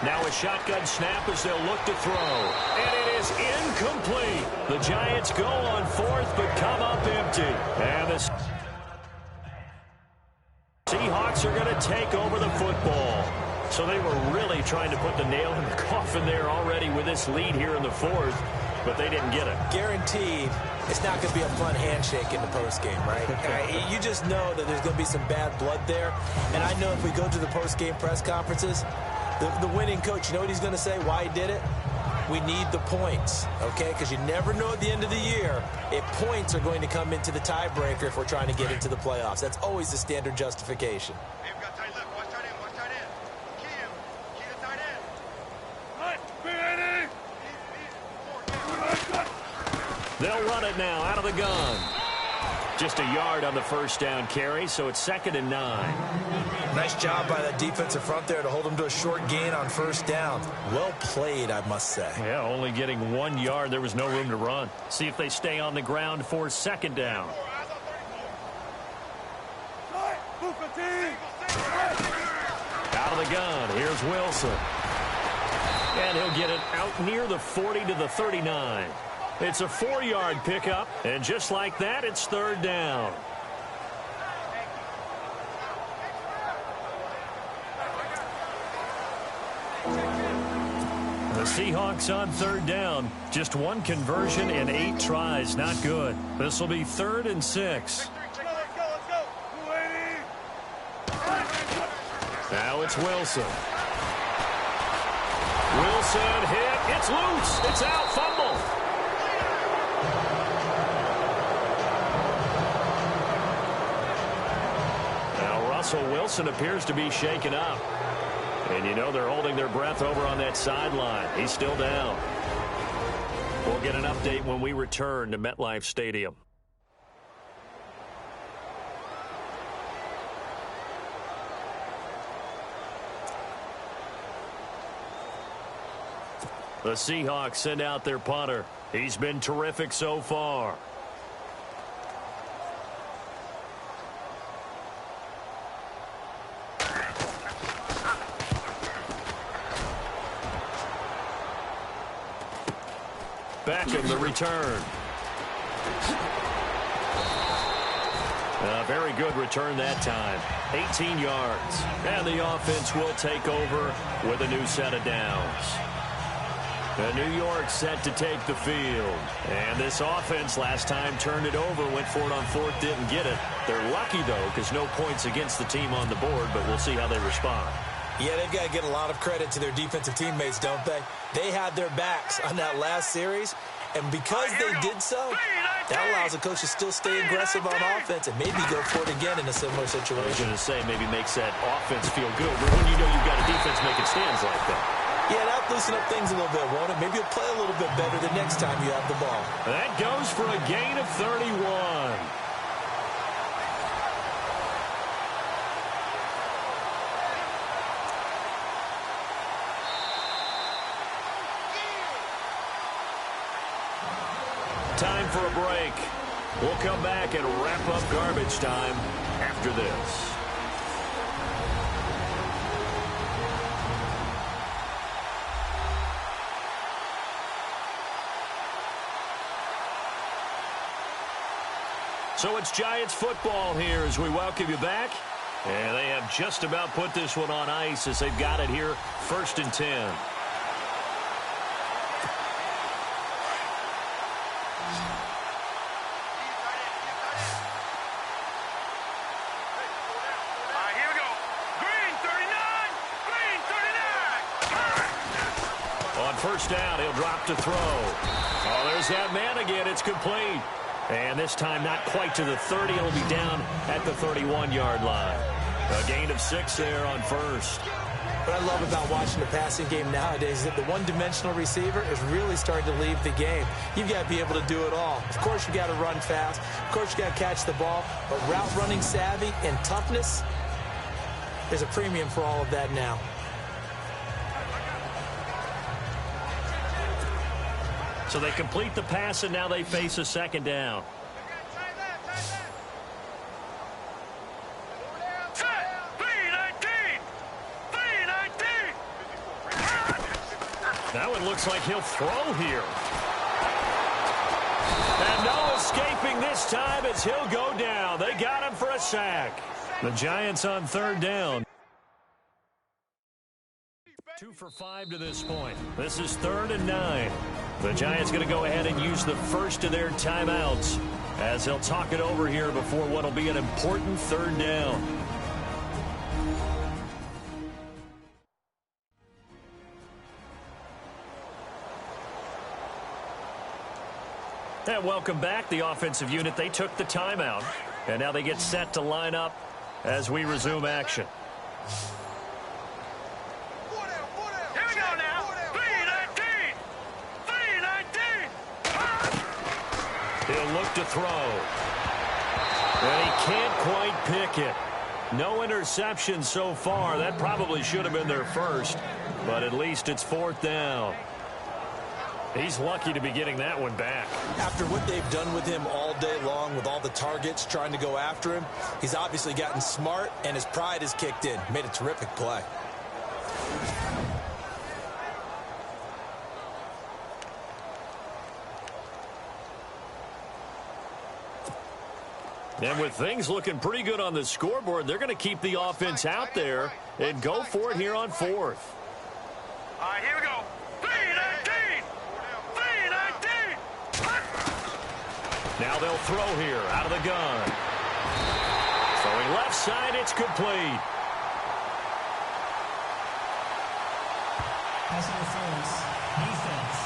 Now a shotgun snap as they'll look to throw. And it is incomplete. The Giants go on 4th but come up empty. And the Seahawks are going to take over the football. So they were really trying to put the nail in the coffin there already with this lead here in the 4th, but they didn't get it. Guaranteed it's not going to be a fun handshake in the postgame, right? You just know that there's going to be some bad blood there. And I know if we go to the postgame press conferences, the winning coach, you know what he's going to say, why he did it? We need the points, okay? Because you never know at the end of the year if points are going to come into the tiebreaker if we're trying to get into the playoffs. That's always the standard justification. They'll run it now out of the gun. Just a yard on the first down carry, so it's 2nd and 9. Nice job by that defensive front there to hold them to a short gain on first down. Well played, I must say. Yeah, only getting 1 yard. There was no room to run. See if they stay on the ground for 2nd down. Out of the gun. Here's Wilson. And he'll get it out near the 40 to the 39. It's a 4-yard pickup, and just like that, it's 3rd down. The Seahawks on 3rd down. Just 1 conversion and 8 tries. Not good. This will be 3rd and 6. Now it's Wilson. Wilson hit. It's loose. It's out. Fumble. Russell Wilson appears to be shaken up. And you know they're holding their breath over on that sideline. He's still down. We'll get an update when we return to MetLife Stadium. The Seahawks send out their punter. He's been terrific so far. Beckham, the return. A very good return that time. 18 yards. And the offense will take over with a new set of downs. New York set to take the field. And this offense last time turned it over, went for it on 4th, didn't get it. They're lucky, though, because no points against the team on the board, but we'll see how they respond. Yeah, they've got to get a lot of credit to their defensive teammates, don't they? They had their backs on that last series, and because they did so, that allows the coach to still stay aggressive on offense and maybe go for it again in a similar situation. I was going to say maybe makes that offense feel good, but when you know you've got a defense making stands like that. Yeah, that'll loosen up things a little bit, won't it? Maybe you'll play a little bit better the next time you have the ball. That goes for a gain of 31. Time for a break. We'll come back and wrap up garbage time after this. So it's Giants football here as we welcome you back. And they have just about put this one on ice as they've got it here, 1st and 10. first down. He'll drop to throw. Oh, there's that man again. It's complete. And this time not quite to the 30. It'll be down at the 31-yard line. A gain of 6 there on first. What I love about watching the passing game nowadays is that the one-dimensional receiver is really starting to leave the game. You've got to be able to do it all. Of course, you got to run fast. Of course, you got to catch the ball. But route running savvy and toughness, there's a premium for all of that now. So they complete the pass, and now they face a second down. Now it looks like he'll throw here. And no escaping this time as he'll go down. They got him for a sack. The Giants on third down. 2 for 5 to this point. This is 3rd and 9. The Giants going to go ahead and use the first of their timeouts as they'll talk it over here before what will be an important 3rd down. And welcome back. The offensive unit, they took the timeout. And now they get set to line up as we resume action. Here we go now. 3-19. 3-19. He'll look to throw. And he can't quite pick it. No interception so far. That probably should have been their first. But at least it's 4th down. He's lucky to be getting that one back. After what they've done with him all day long, with all the targets trying to go after him, he's obviously gotten smart, and his pride has kicked in. Made a terrific play. And with things looking pretty good on the scoreboard, they're going to keep the offense out there and go for it here on 4th. All right, here we go. 3-19. 3-19. Now they'll throw here out of the gun. Throwing left side, it's complete. Pass interference. Defense.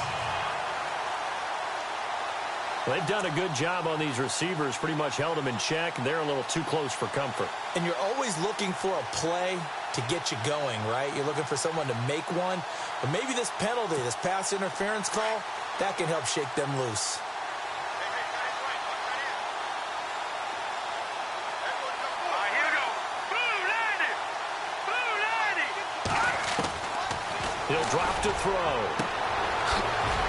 They've done a good job on these receivers, pretty much held them in check. They're a little too close for comfort. And you're always looking for a play to get you going, right? You're looking for someone to make one. But maybe this penalty, this pass interference call, that can help shake them loose. All right, here we go. Blue 90. He'll drop to throw.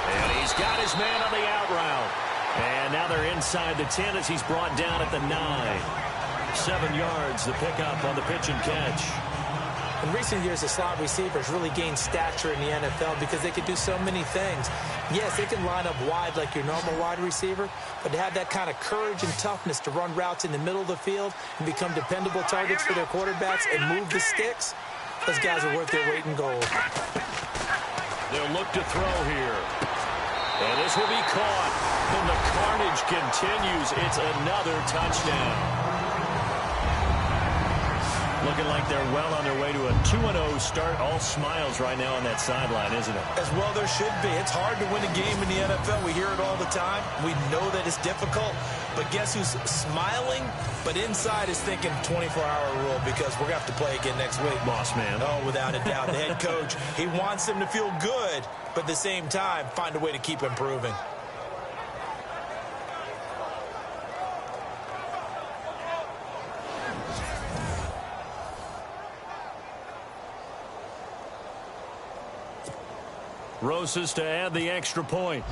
And he's got his man on the out route. And now they're inside the 10 as he's brought down at the 9. 7 yards, the pickup on the pitch and catch. In recent years, the slot receivers really gained stature in the NFL because they can do so many things. Yes, they can line up wide like your normal wide receiver, but to have that kind of courage and toughness to run routes in the middle of the field and become dependable targets for their quarterbacks and move the sticks, those guys are worth their weight in gold. They'll look to throw here. And this will be caught. And the carnage continues. It's another touchdown. Looking like they're well on their way to a 2-0 start. All smiles right now on that sideline, isn't it? As well there should be. It's hard to win a game in the NFL. We hear it all the time. We know that it's difficult. But guess who's smiling, but inside is thinking 24-hour rule because we're going to have to play again next week. Boss man. Oh, without a doubt. The head coach, he wants them to feel good, but at the same time, find a way to keep improving. Rosas to add the extra point.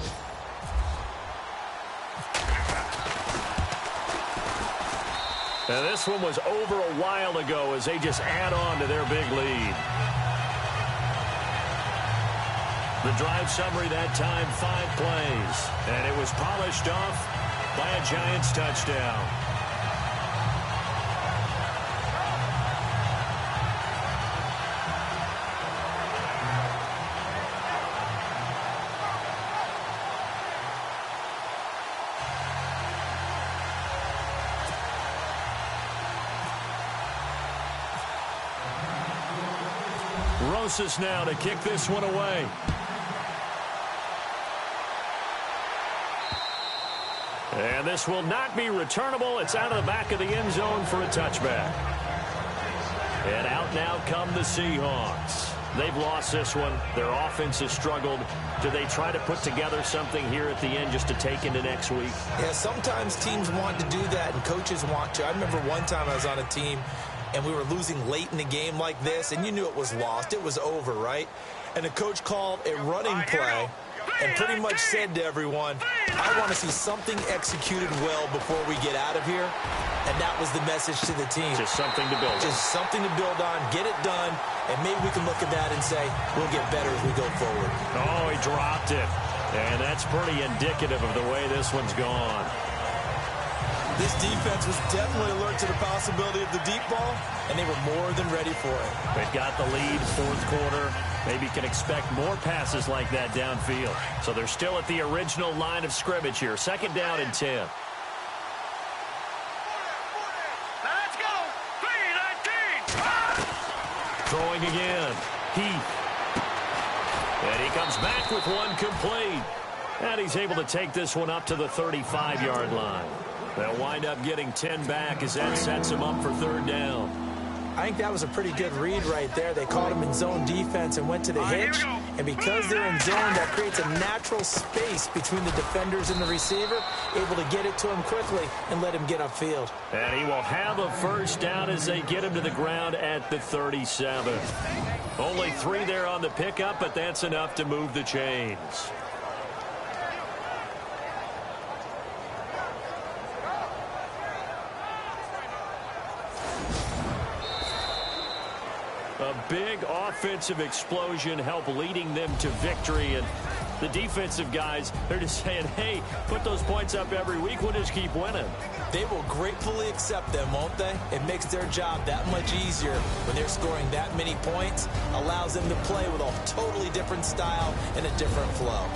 And this one was over a while ago as they just add on to their big lead. The drive summary that time, 5 plays. And it was polished off by a Giants touchdown. Rosas now to kick this one away. And this will not be returnable. It's out of the back of the end zone for a touchback. And out now come the Seahawks. They've lost this one. Their offense has struggled. Do they try to put together something here at the end just to take into next week? Yeah, sometimes teams want to do that, and coaches want to. I remember one time I was on a team, and we were losing late in the game like this, and you knew it was lost. It was over, right? And the coach called a running play and pretty much said to everyone, I want to see something executed well before we get out of here. And that was the message to the team. Just something to build on. Just something to build on, get it done, and maybe we can look at that and say, we'll get better as we go forward. Oh, he dropped it. And that's pretty indicative of the way this one's gone. This defense was definitely alert to the possibility of the deep ball, and they were more than ready for it. They've got the lead, fourth quarter. Maybe can expect more passes like that downfield. So they're still at the original line of scrimmage here. Second down and 10. Now let's go. 3-19. Throwing again. Heath. And he comes back with one complete. And he's able to take this one up to the 35-yard line. They'll wind up getting 10 back as that sets him up for third down. I think that was a pretty good read right there. They caught him in zone defense and went to the hitch. And because they're in zone, that creates a natural space between the defenders and the receiver, able to get it to him quickly and let him get upfield. And he will have a first down as they get him to the ground at the 37. Only 3 there on the pickup, but that's enough to move the chains. A big offensive explosion helped leading them to victory. And the defensive guys, they're just saying, hey, put those points up every week. We'll just keep winning. They will gratefully accept them, won't they? It makes their job that much easier when they're scoring that many points. Allows them to play with a totally different style and a different flow.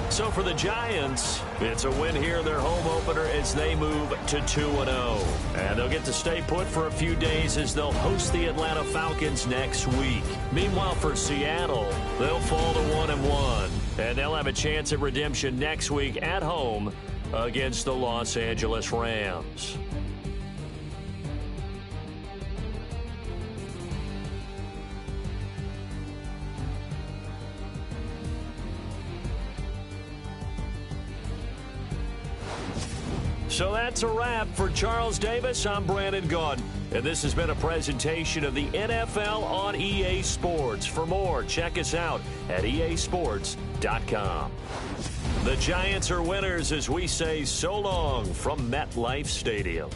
So for the Giants, it's a win here, their home opener, as they move to 2-0. And they'll get to stay put for a few days as they'll host the Atlanta Falcons next week. Meanwhile, for Seattle, they'll fall to 1-1. And they'll have a chance at redemption next week at home against the Los Angeles Rams. So that's a wrap. For Charles Davis, I'm Brandon Gaudin. And this has been a presentation of the NFL on EA Sports. For more, check us out at easports.com. The Giants are winners as we say so long from MetLife Stadium.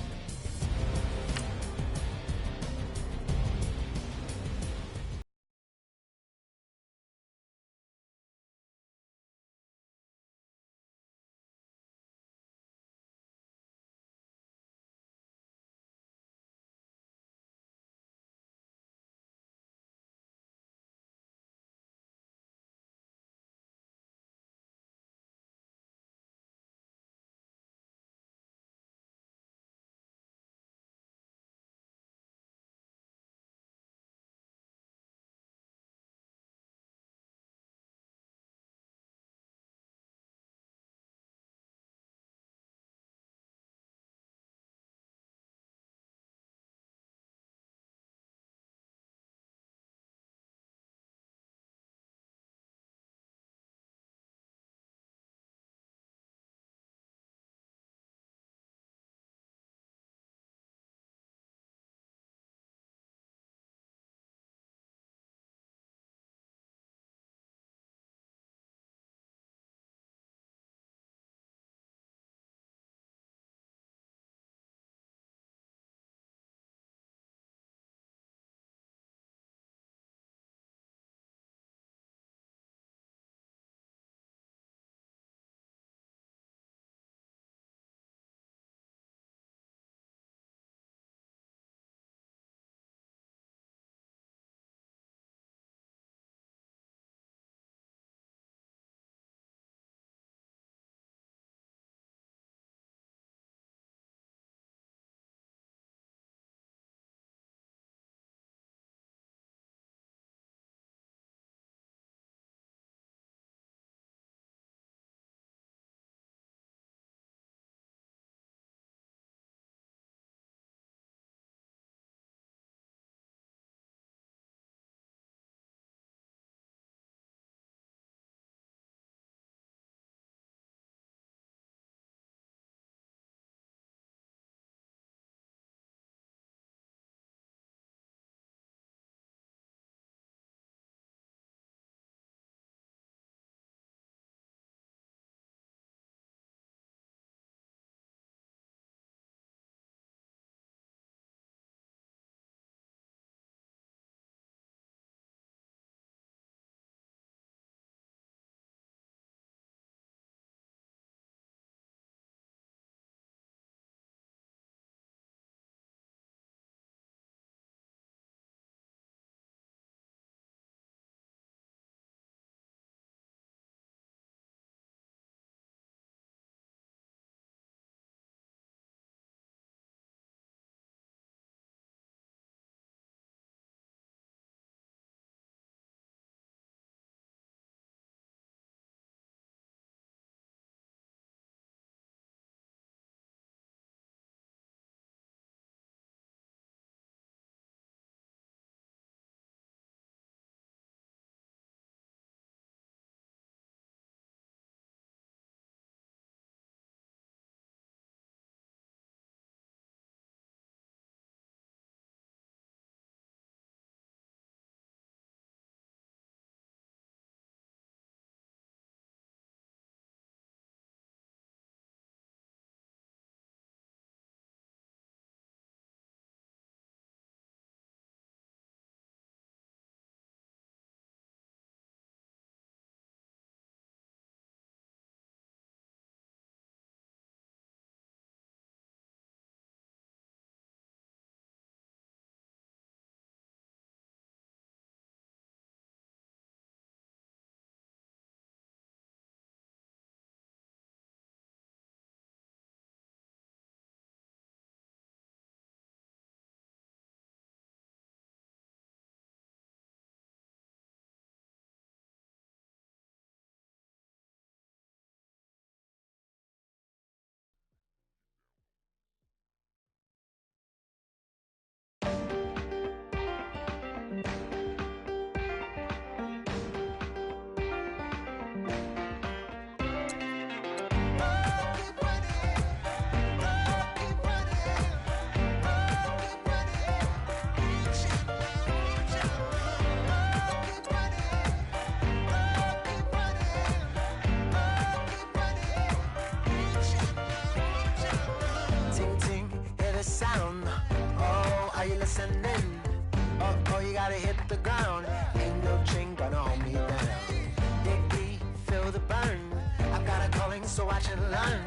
so watch and learn.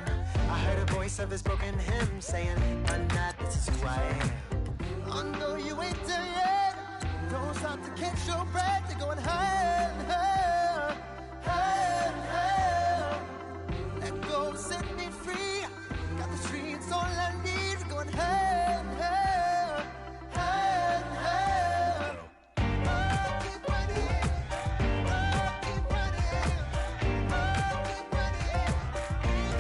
I heard a voice of his broken hymn saying, "I'm not, this is who I am." I know you ain't there yet. Don't stop to catch your breath. You're going higher and higher, higher and higher. Let go, set me free. Got the streets all I need. We're going higher and higher, higher and higher. Keep running, keep running, keep running. Keep running, keep running, keep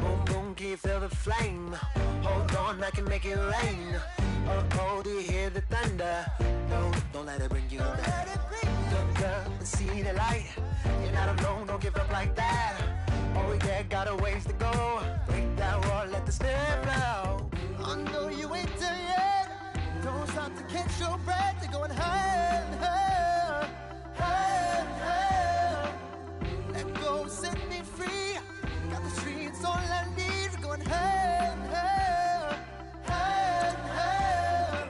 boom, boom, can you feel the flame? Hold on, I can make it rain. Oh, do you hear the thunder? No, don't let it bring you down. Look up and see the light. You're not alone, don't give up like that. Oh yeah, got a ways to go. Break that wall, let the spirit flow. I know you ain't there yet. Don't stop to catch your breath. You're going higher and higher, higher and higher. Let go, set me free. Got the streets all I need. We're going higher and higher, higher and higher.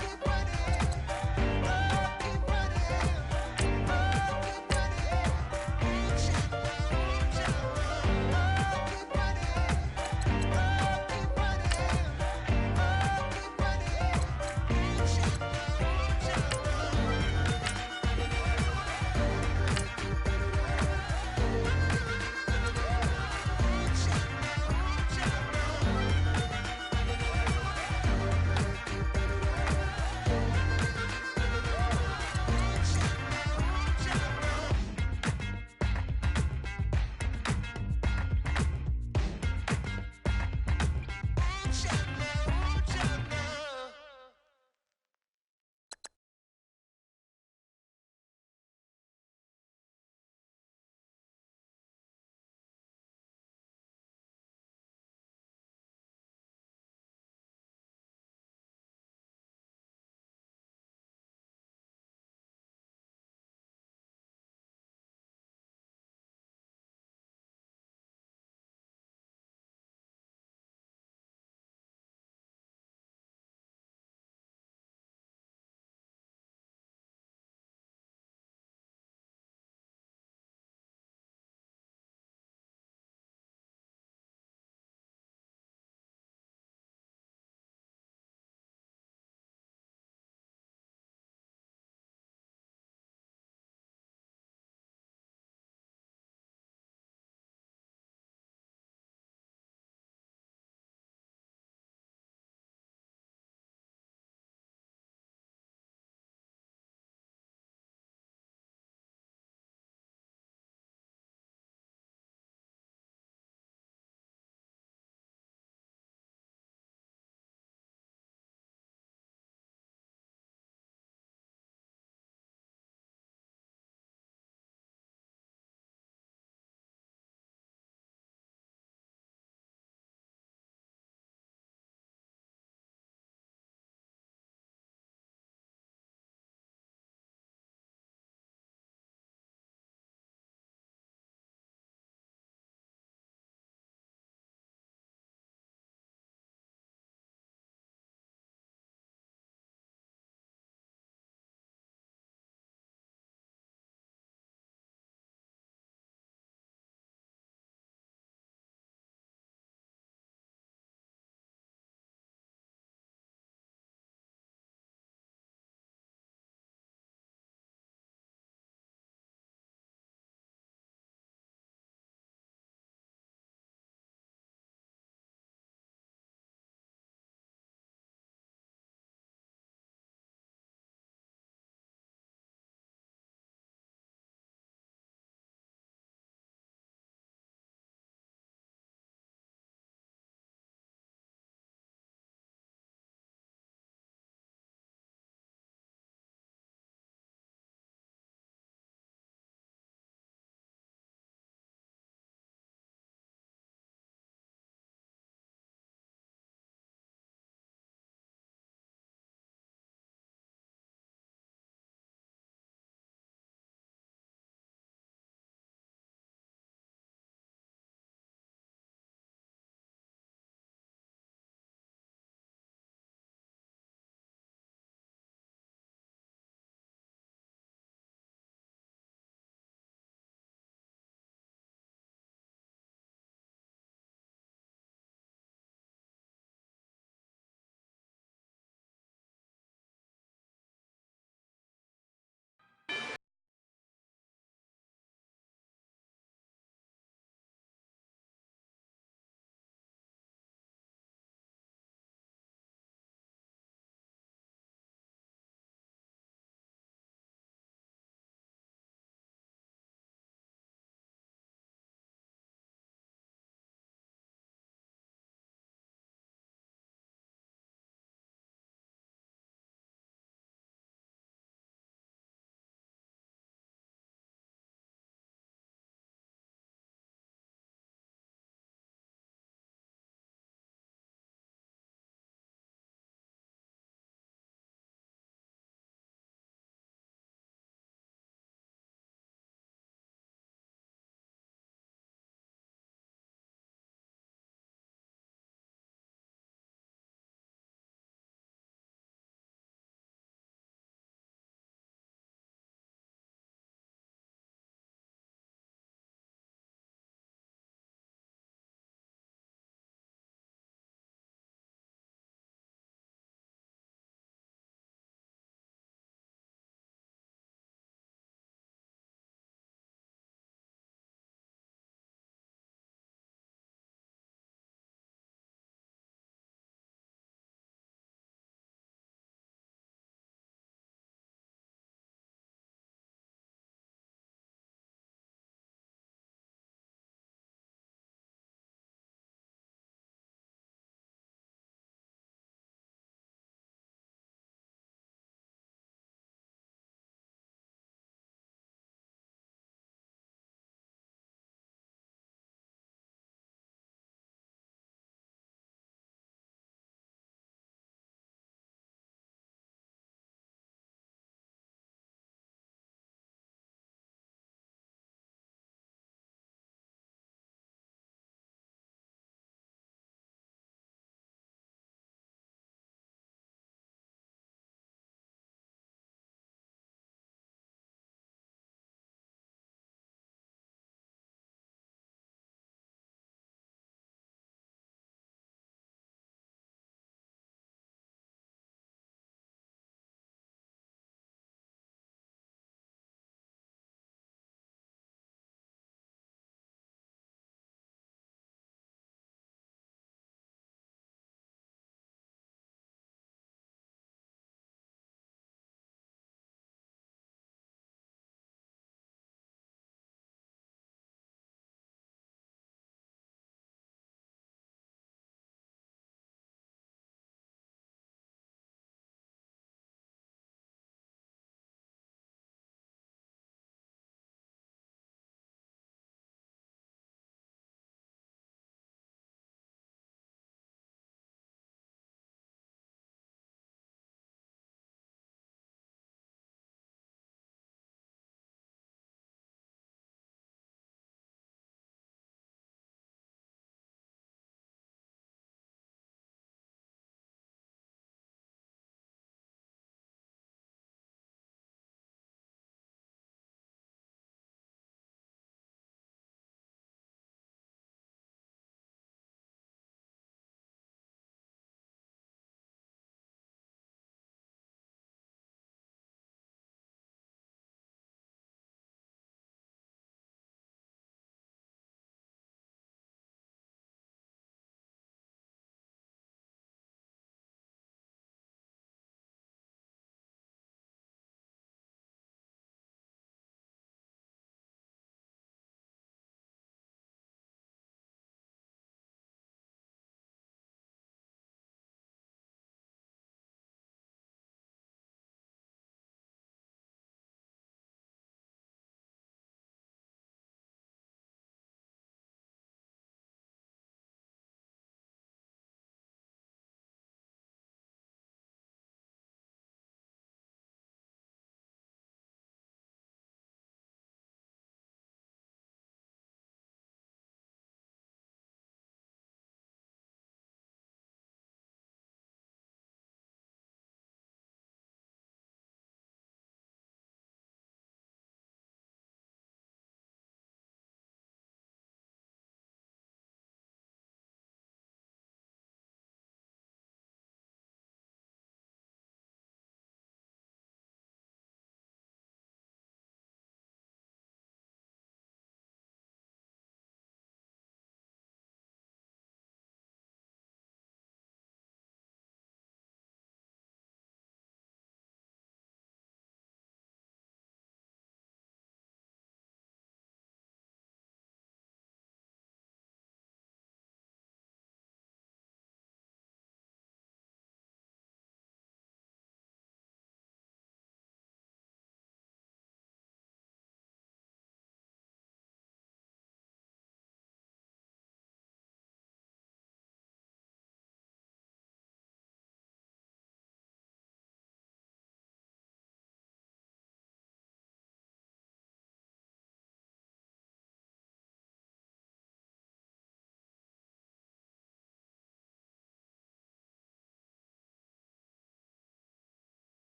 Keep running, keep running, keep running. Keep running, keep running, keep running.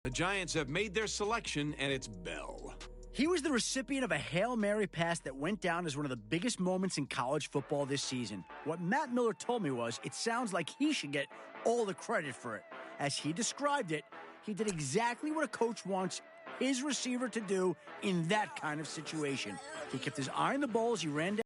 The Giants have made their selection, and it's Bell. He was the recipient of a Hail Mary pass that went down as one of the biggest moments in college football this season. What Matt Miller told me was, it sounds like he should get all the credit for it. As he described it, he did exactly what a coach wants his receiver to do in that kind of situation. He kept his eye on the ball as he ran down.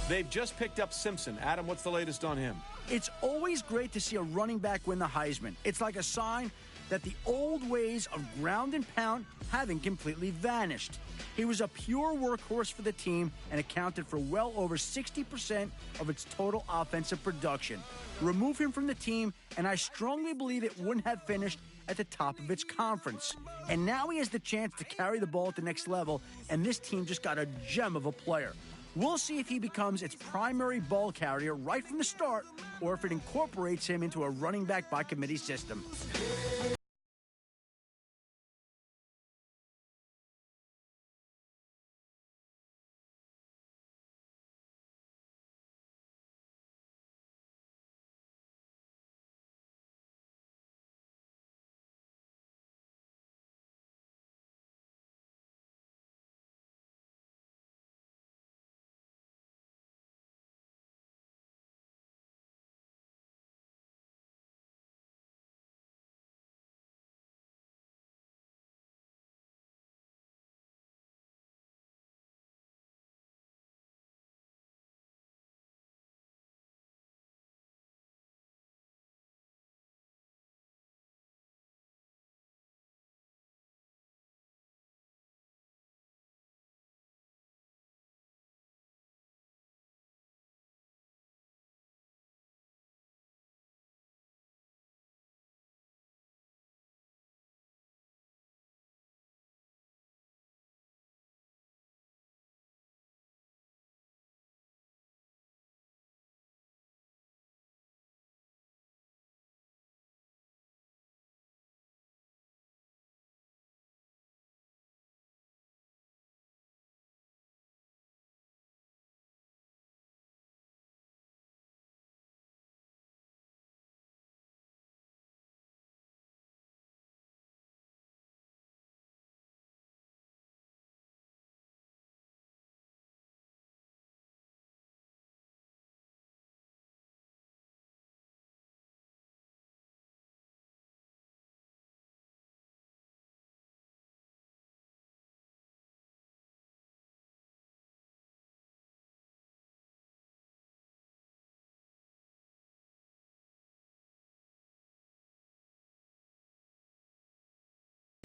They've just picked up Simpson. Adam, what's the latest on him? It's always great to see a running back win the Heisman. It's like a sign that the old ways of ground and pound haven't completely vanished. He was a pure workhorse for the team and accounted for well over 60% of its total offensive production. Remove him from the team, and I strongly believe it wouldn't have finished at the top of its conference. And now he has the chance to carry the ball at the next level, and this team just got a gem of a player. We'll see if he becomes its primary ball carrier right from the start, or if it incorporates him into a running back by committee system.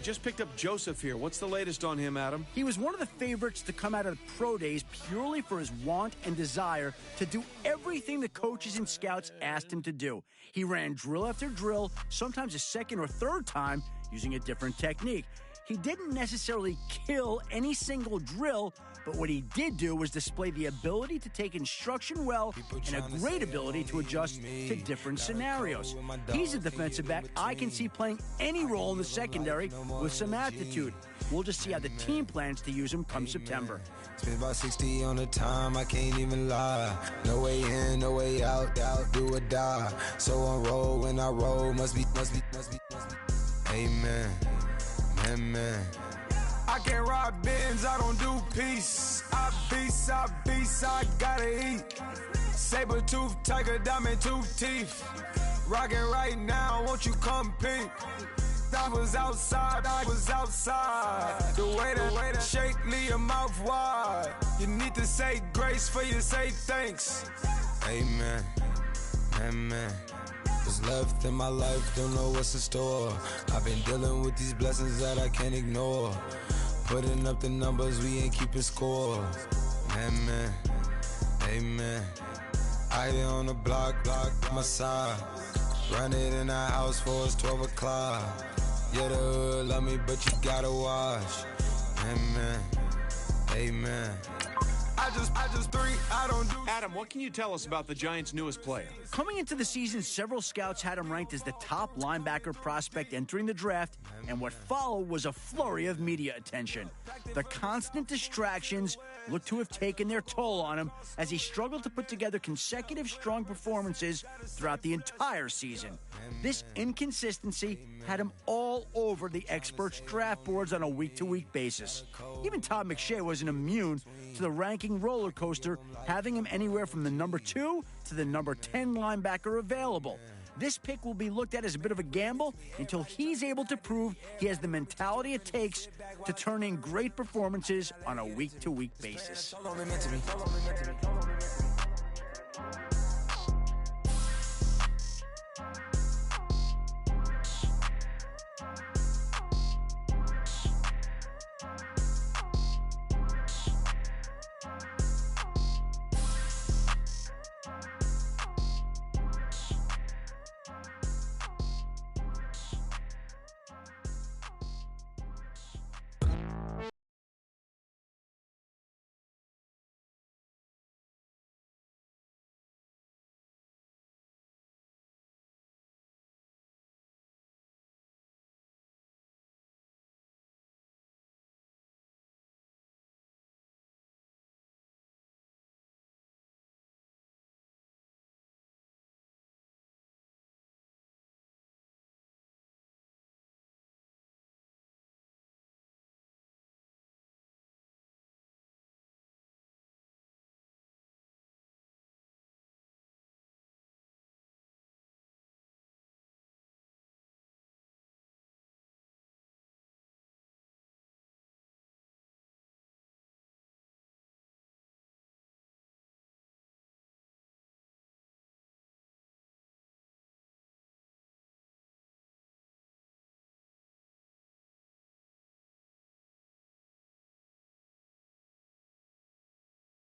just picked up Joseph here. What's the latest on him, Adam? He was one of the favorites to come out of pro days purely for his want and desire to do everything the coaches and scouts asked him to do. He ran drill after drill, sometimes a second or third time, using a different technique. He didn't necessarily kill any single drill, but what he did do was display the ability to take instruction well and a great ability to adjust to different scenarios. He's a defensive back I can see playing any role in the secondary with some aptitude. We'll just see how the team plans to use him come September. Spent about 60 on the time, I can't even lie. No way in, no way out, do or die. So on roll, when I roll, must be. Amen. Man. I can't ride Benz, I don't do peace. I beast, I gotta eat. Saber tooth, tiger, diamond tooth teeth. Rockin' right now, won't you come peek? I was outside. The way to shake, leave your mouth wide. You need to say grace for you say thanks. Amen. Amen. What's left in my life, don't know what's in store. I've been dealing with these blessings that I can't ignore. Putting up the numbers, we ain't keeping score. Amen, amen. I here on the block, my side. Run it in the house for us 12 o'clock. Yeah, the hood love me, but you gotta watch. Amen, amen. I just three, I don't do. Adam, what can you tell us about the Giants' newest player? Coming into the season, several scouts had him ranked as the top linebacker prospect entering the draft, and what followed was a flurry of media attention. The constant distractions looked to have taken their toll on him as he struggled to put together consecutive strong performances throughout the entire season. This inconsistency had him all over the experts' draft boards on a week-to-week basis. Even Todd McShay wasn't immune to the ranking roller coaster, having him anywhere from the number 2 to the number 10 linebacker available. This pick will be looked at as a bit of a gamble until he's able to prove he has the mentality it takes to turn in great performances on a week-to-week basis.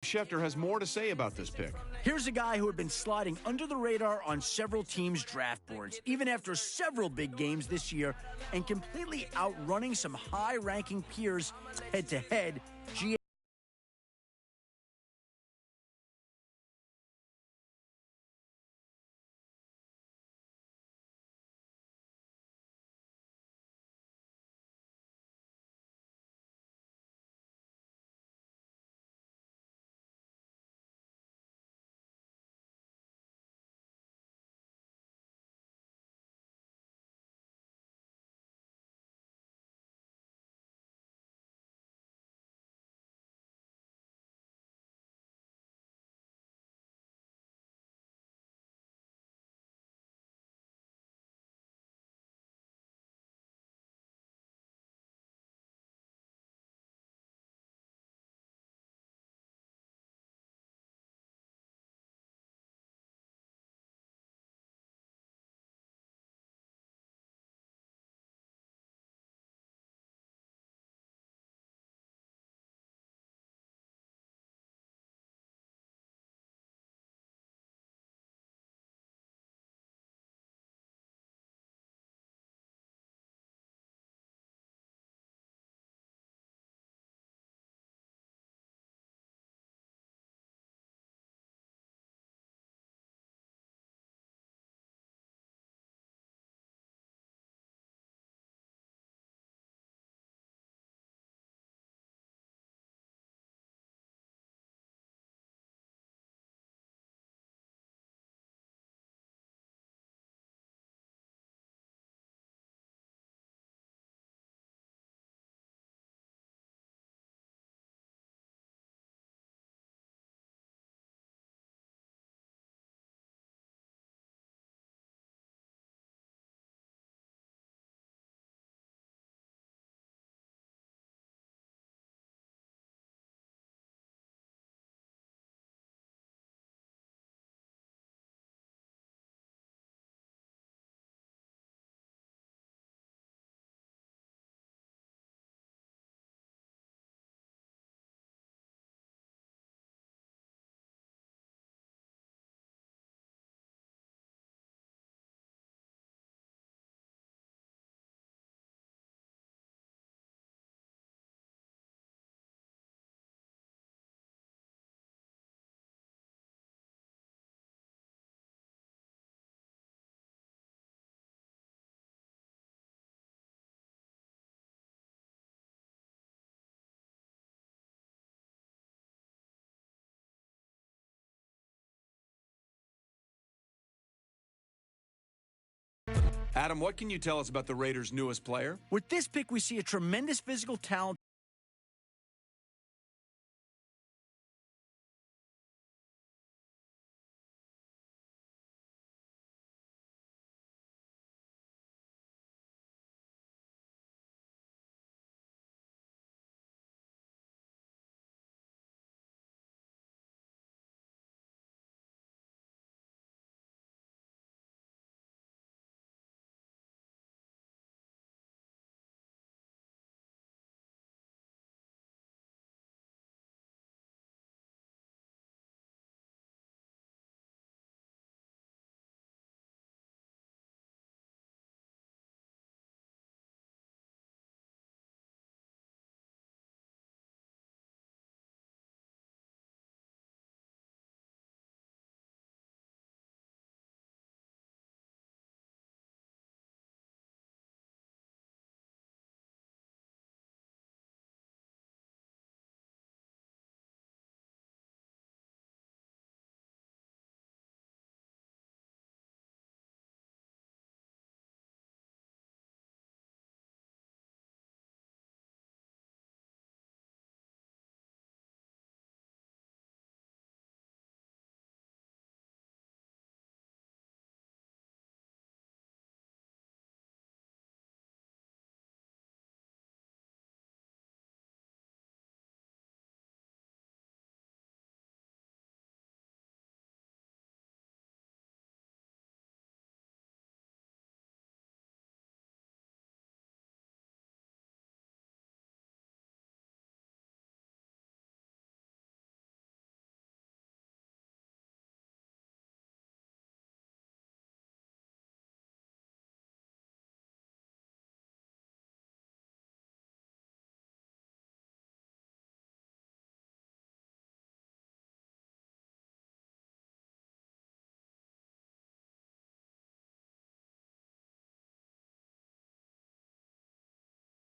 Schefter has more to say about this pick. Here's a guy who had been sliding under the radar on several teams' draft boards, even after several big games this year, and completely outrunning some high-ranking peers head-to-head. Adam, what can you tell us about the Raiders' newest player? With this pick, we see a tremendous physical talent.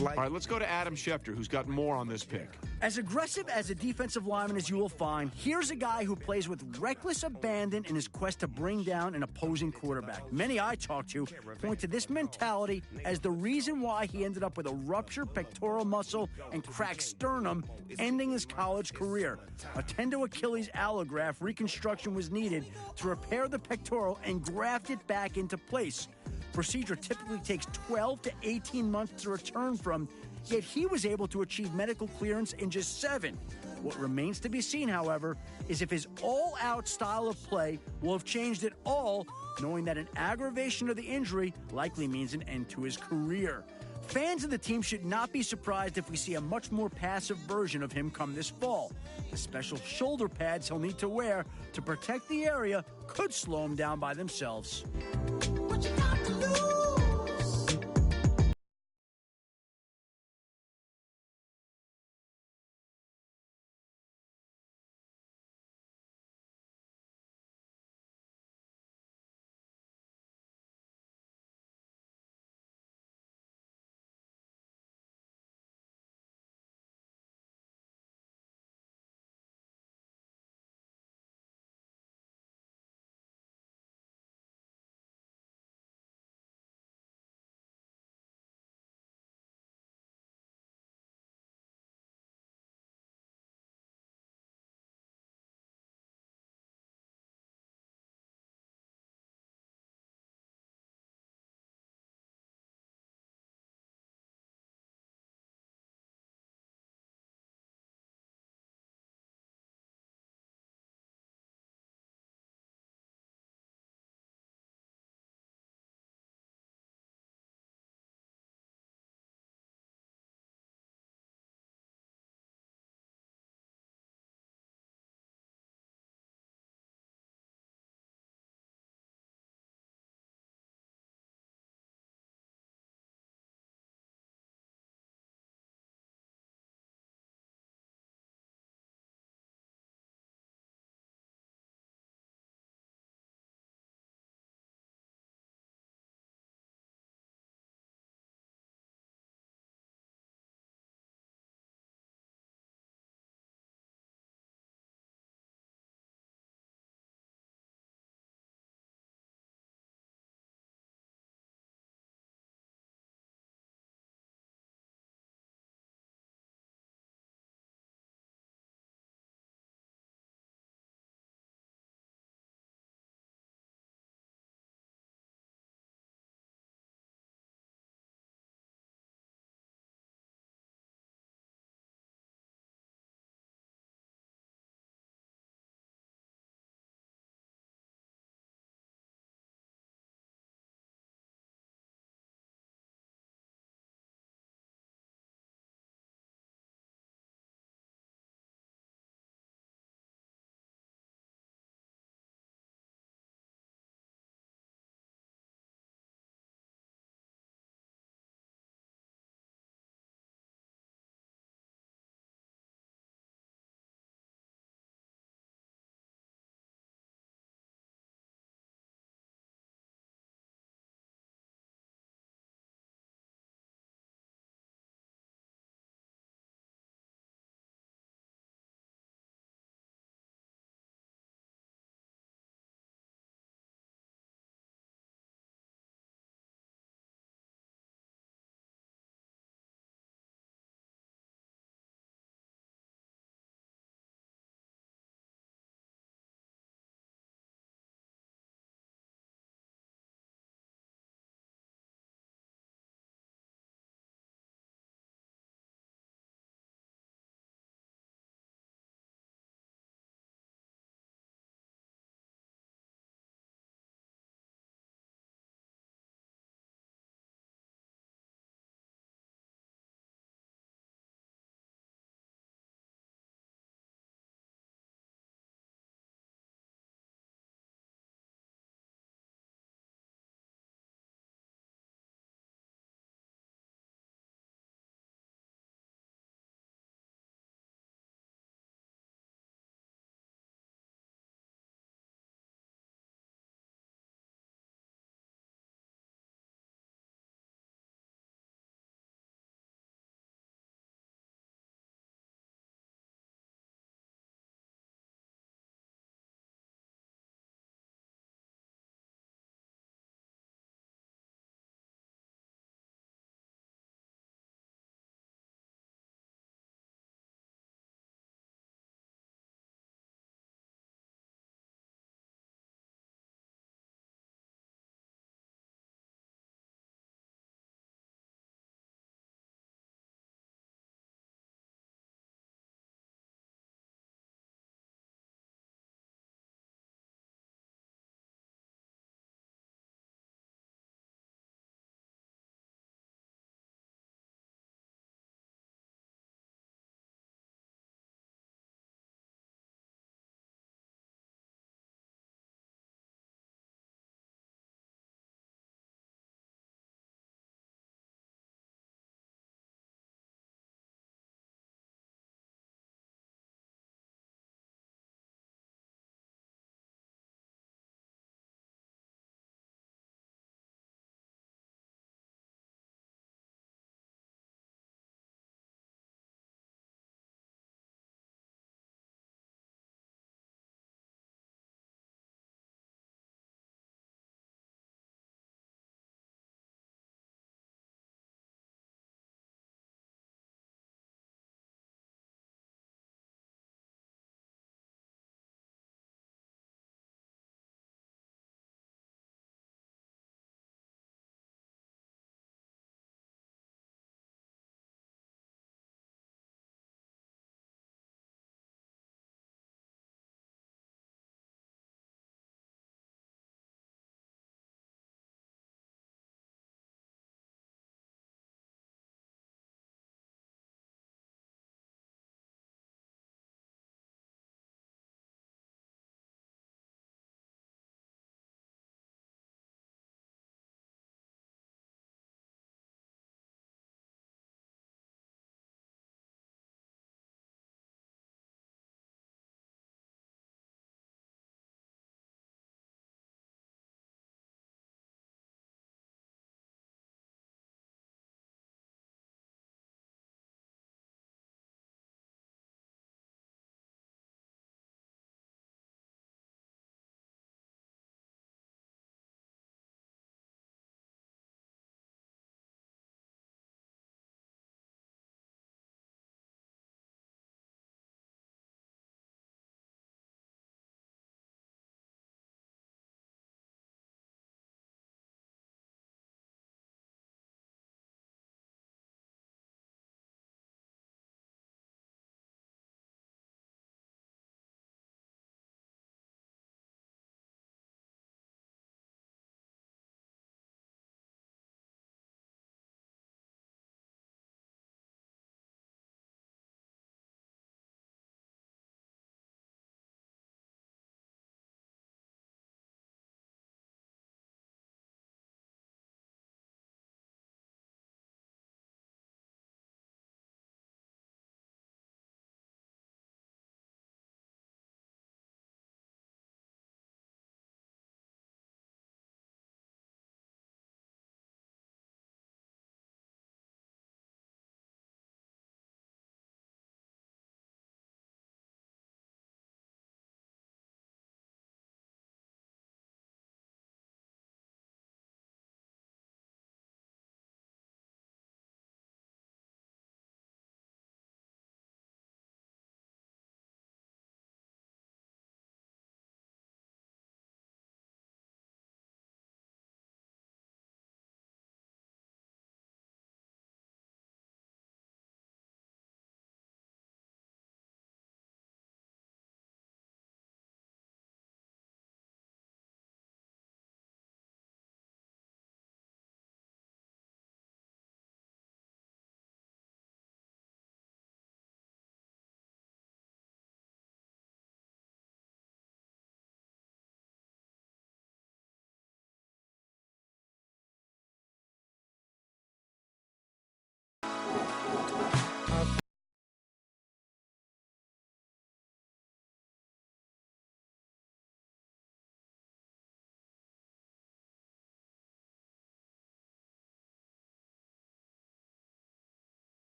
All right, let's go to Adam Schefter, who's got more on this pick. As aggressive as a defensive lineman as you will find, here's a guy who plays with reckless abandon in his quest to bring down an opposing quarterback. Many I talk to point to this mentality as the reason why he ended up with a ruptured pectoral muscle and cracked sternum, ending his college career. A tendo Achilles allograft reconstruction was needed to repair the pectoral and graft it back into place. Procedure typically takes 12 to 18 months to return from, yet he was able to achieve medical clearance in just 7. What remains to be seen, however, is if his all-out style of play will have changed at all, knowing that an aggravation of the injury likely means an end to his career. Fans of the team should not be surprised if we see a much more passive version of him come this fall. The special shoulder pads he'll need to wear to protect the area could slow him down by themselves. What you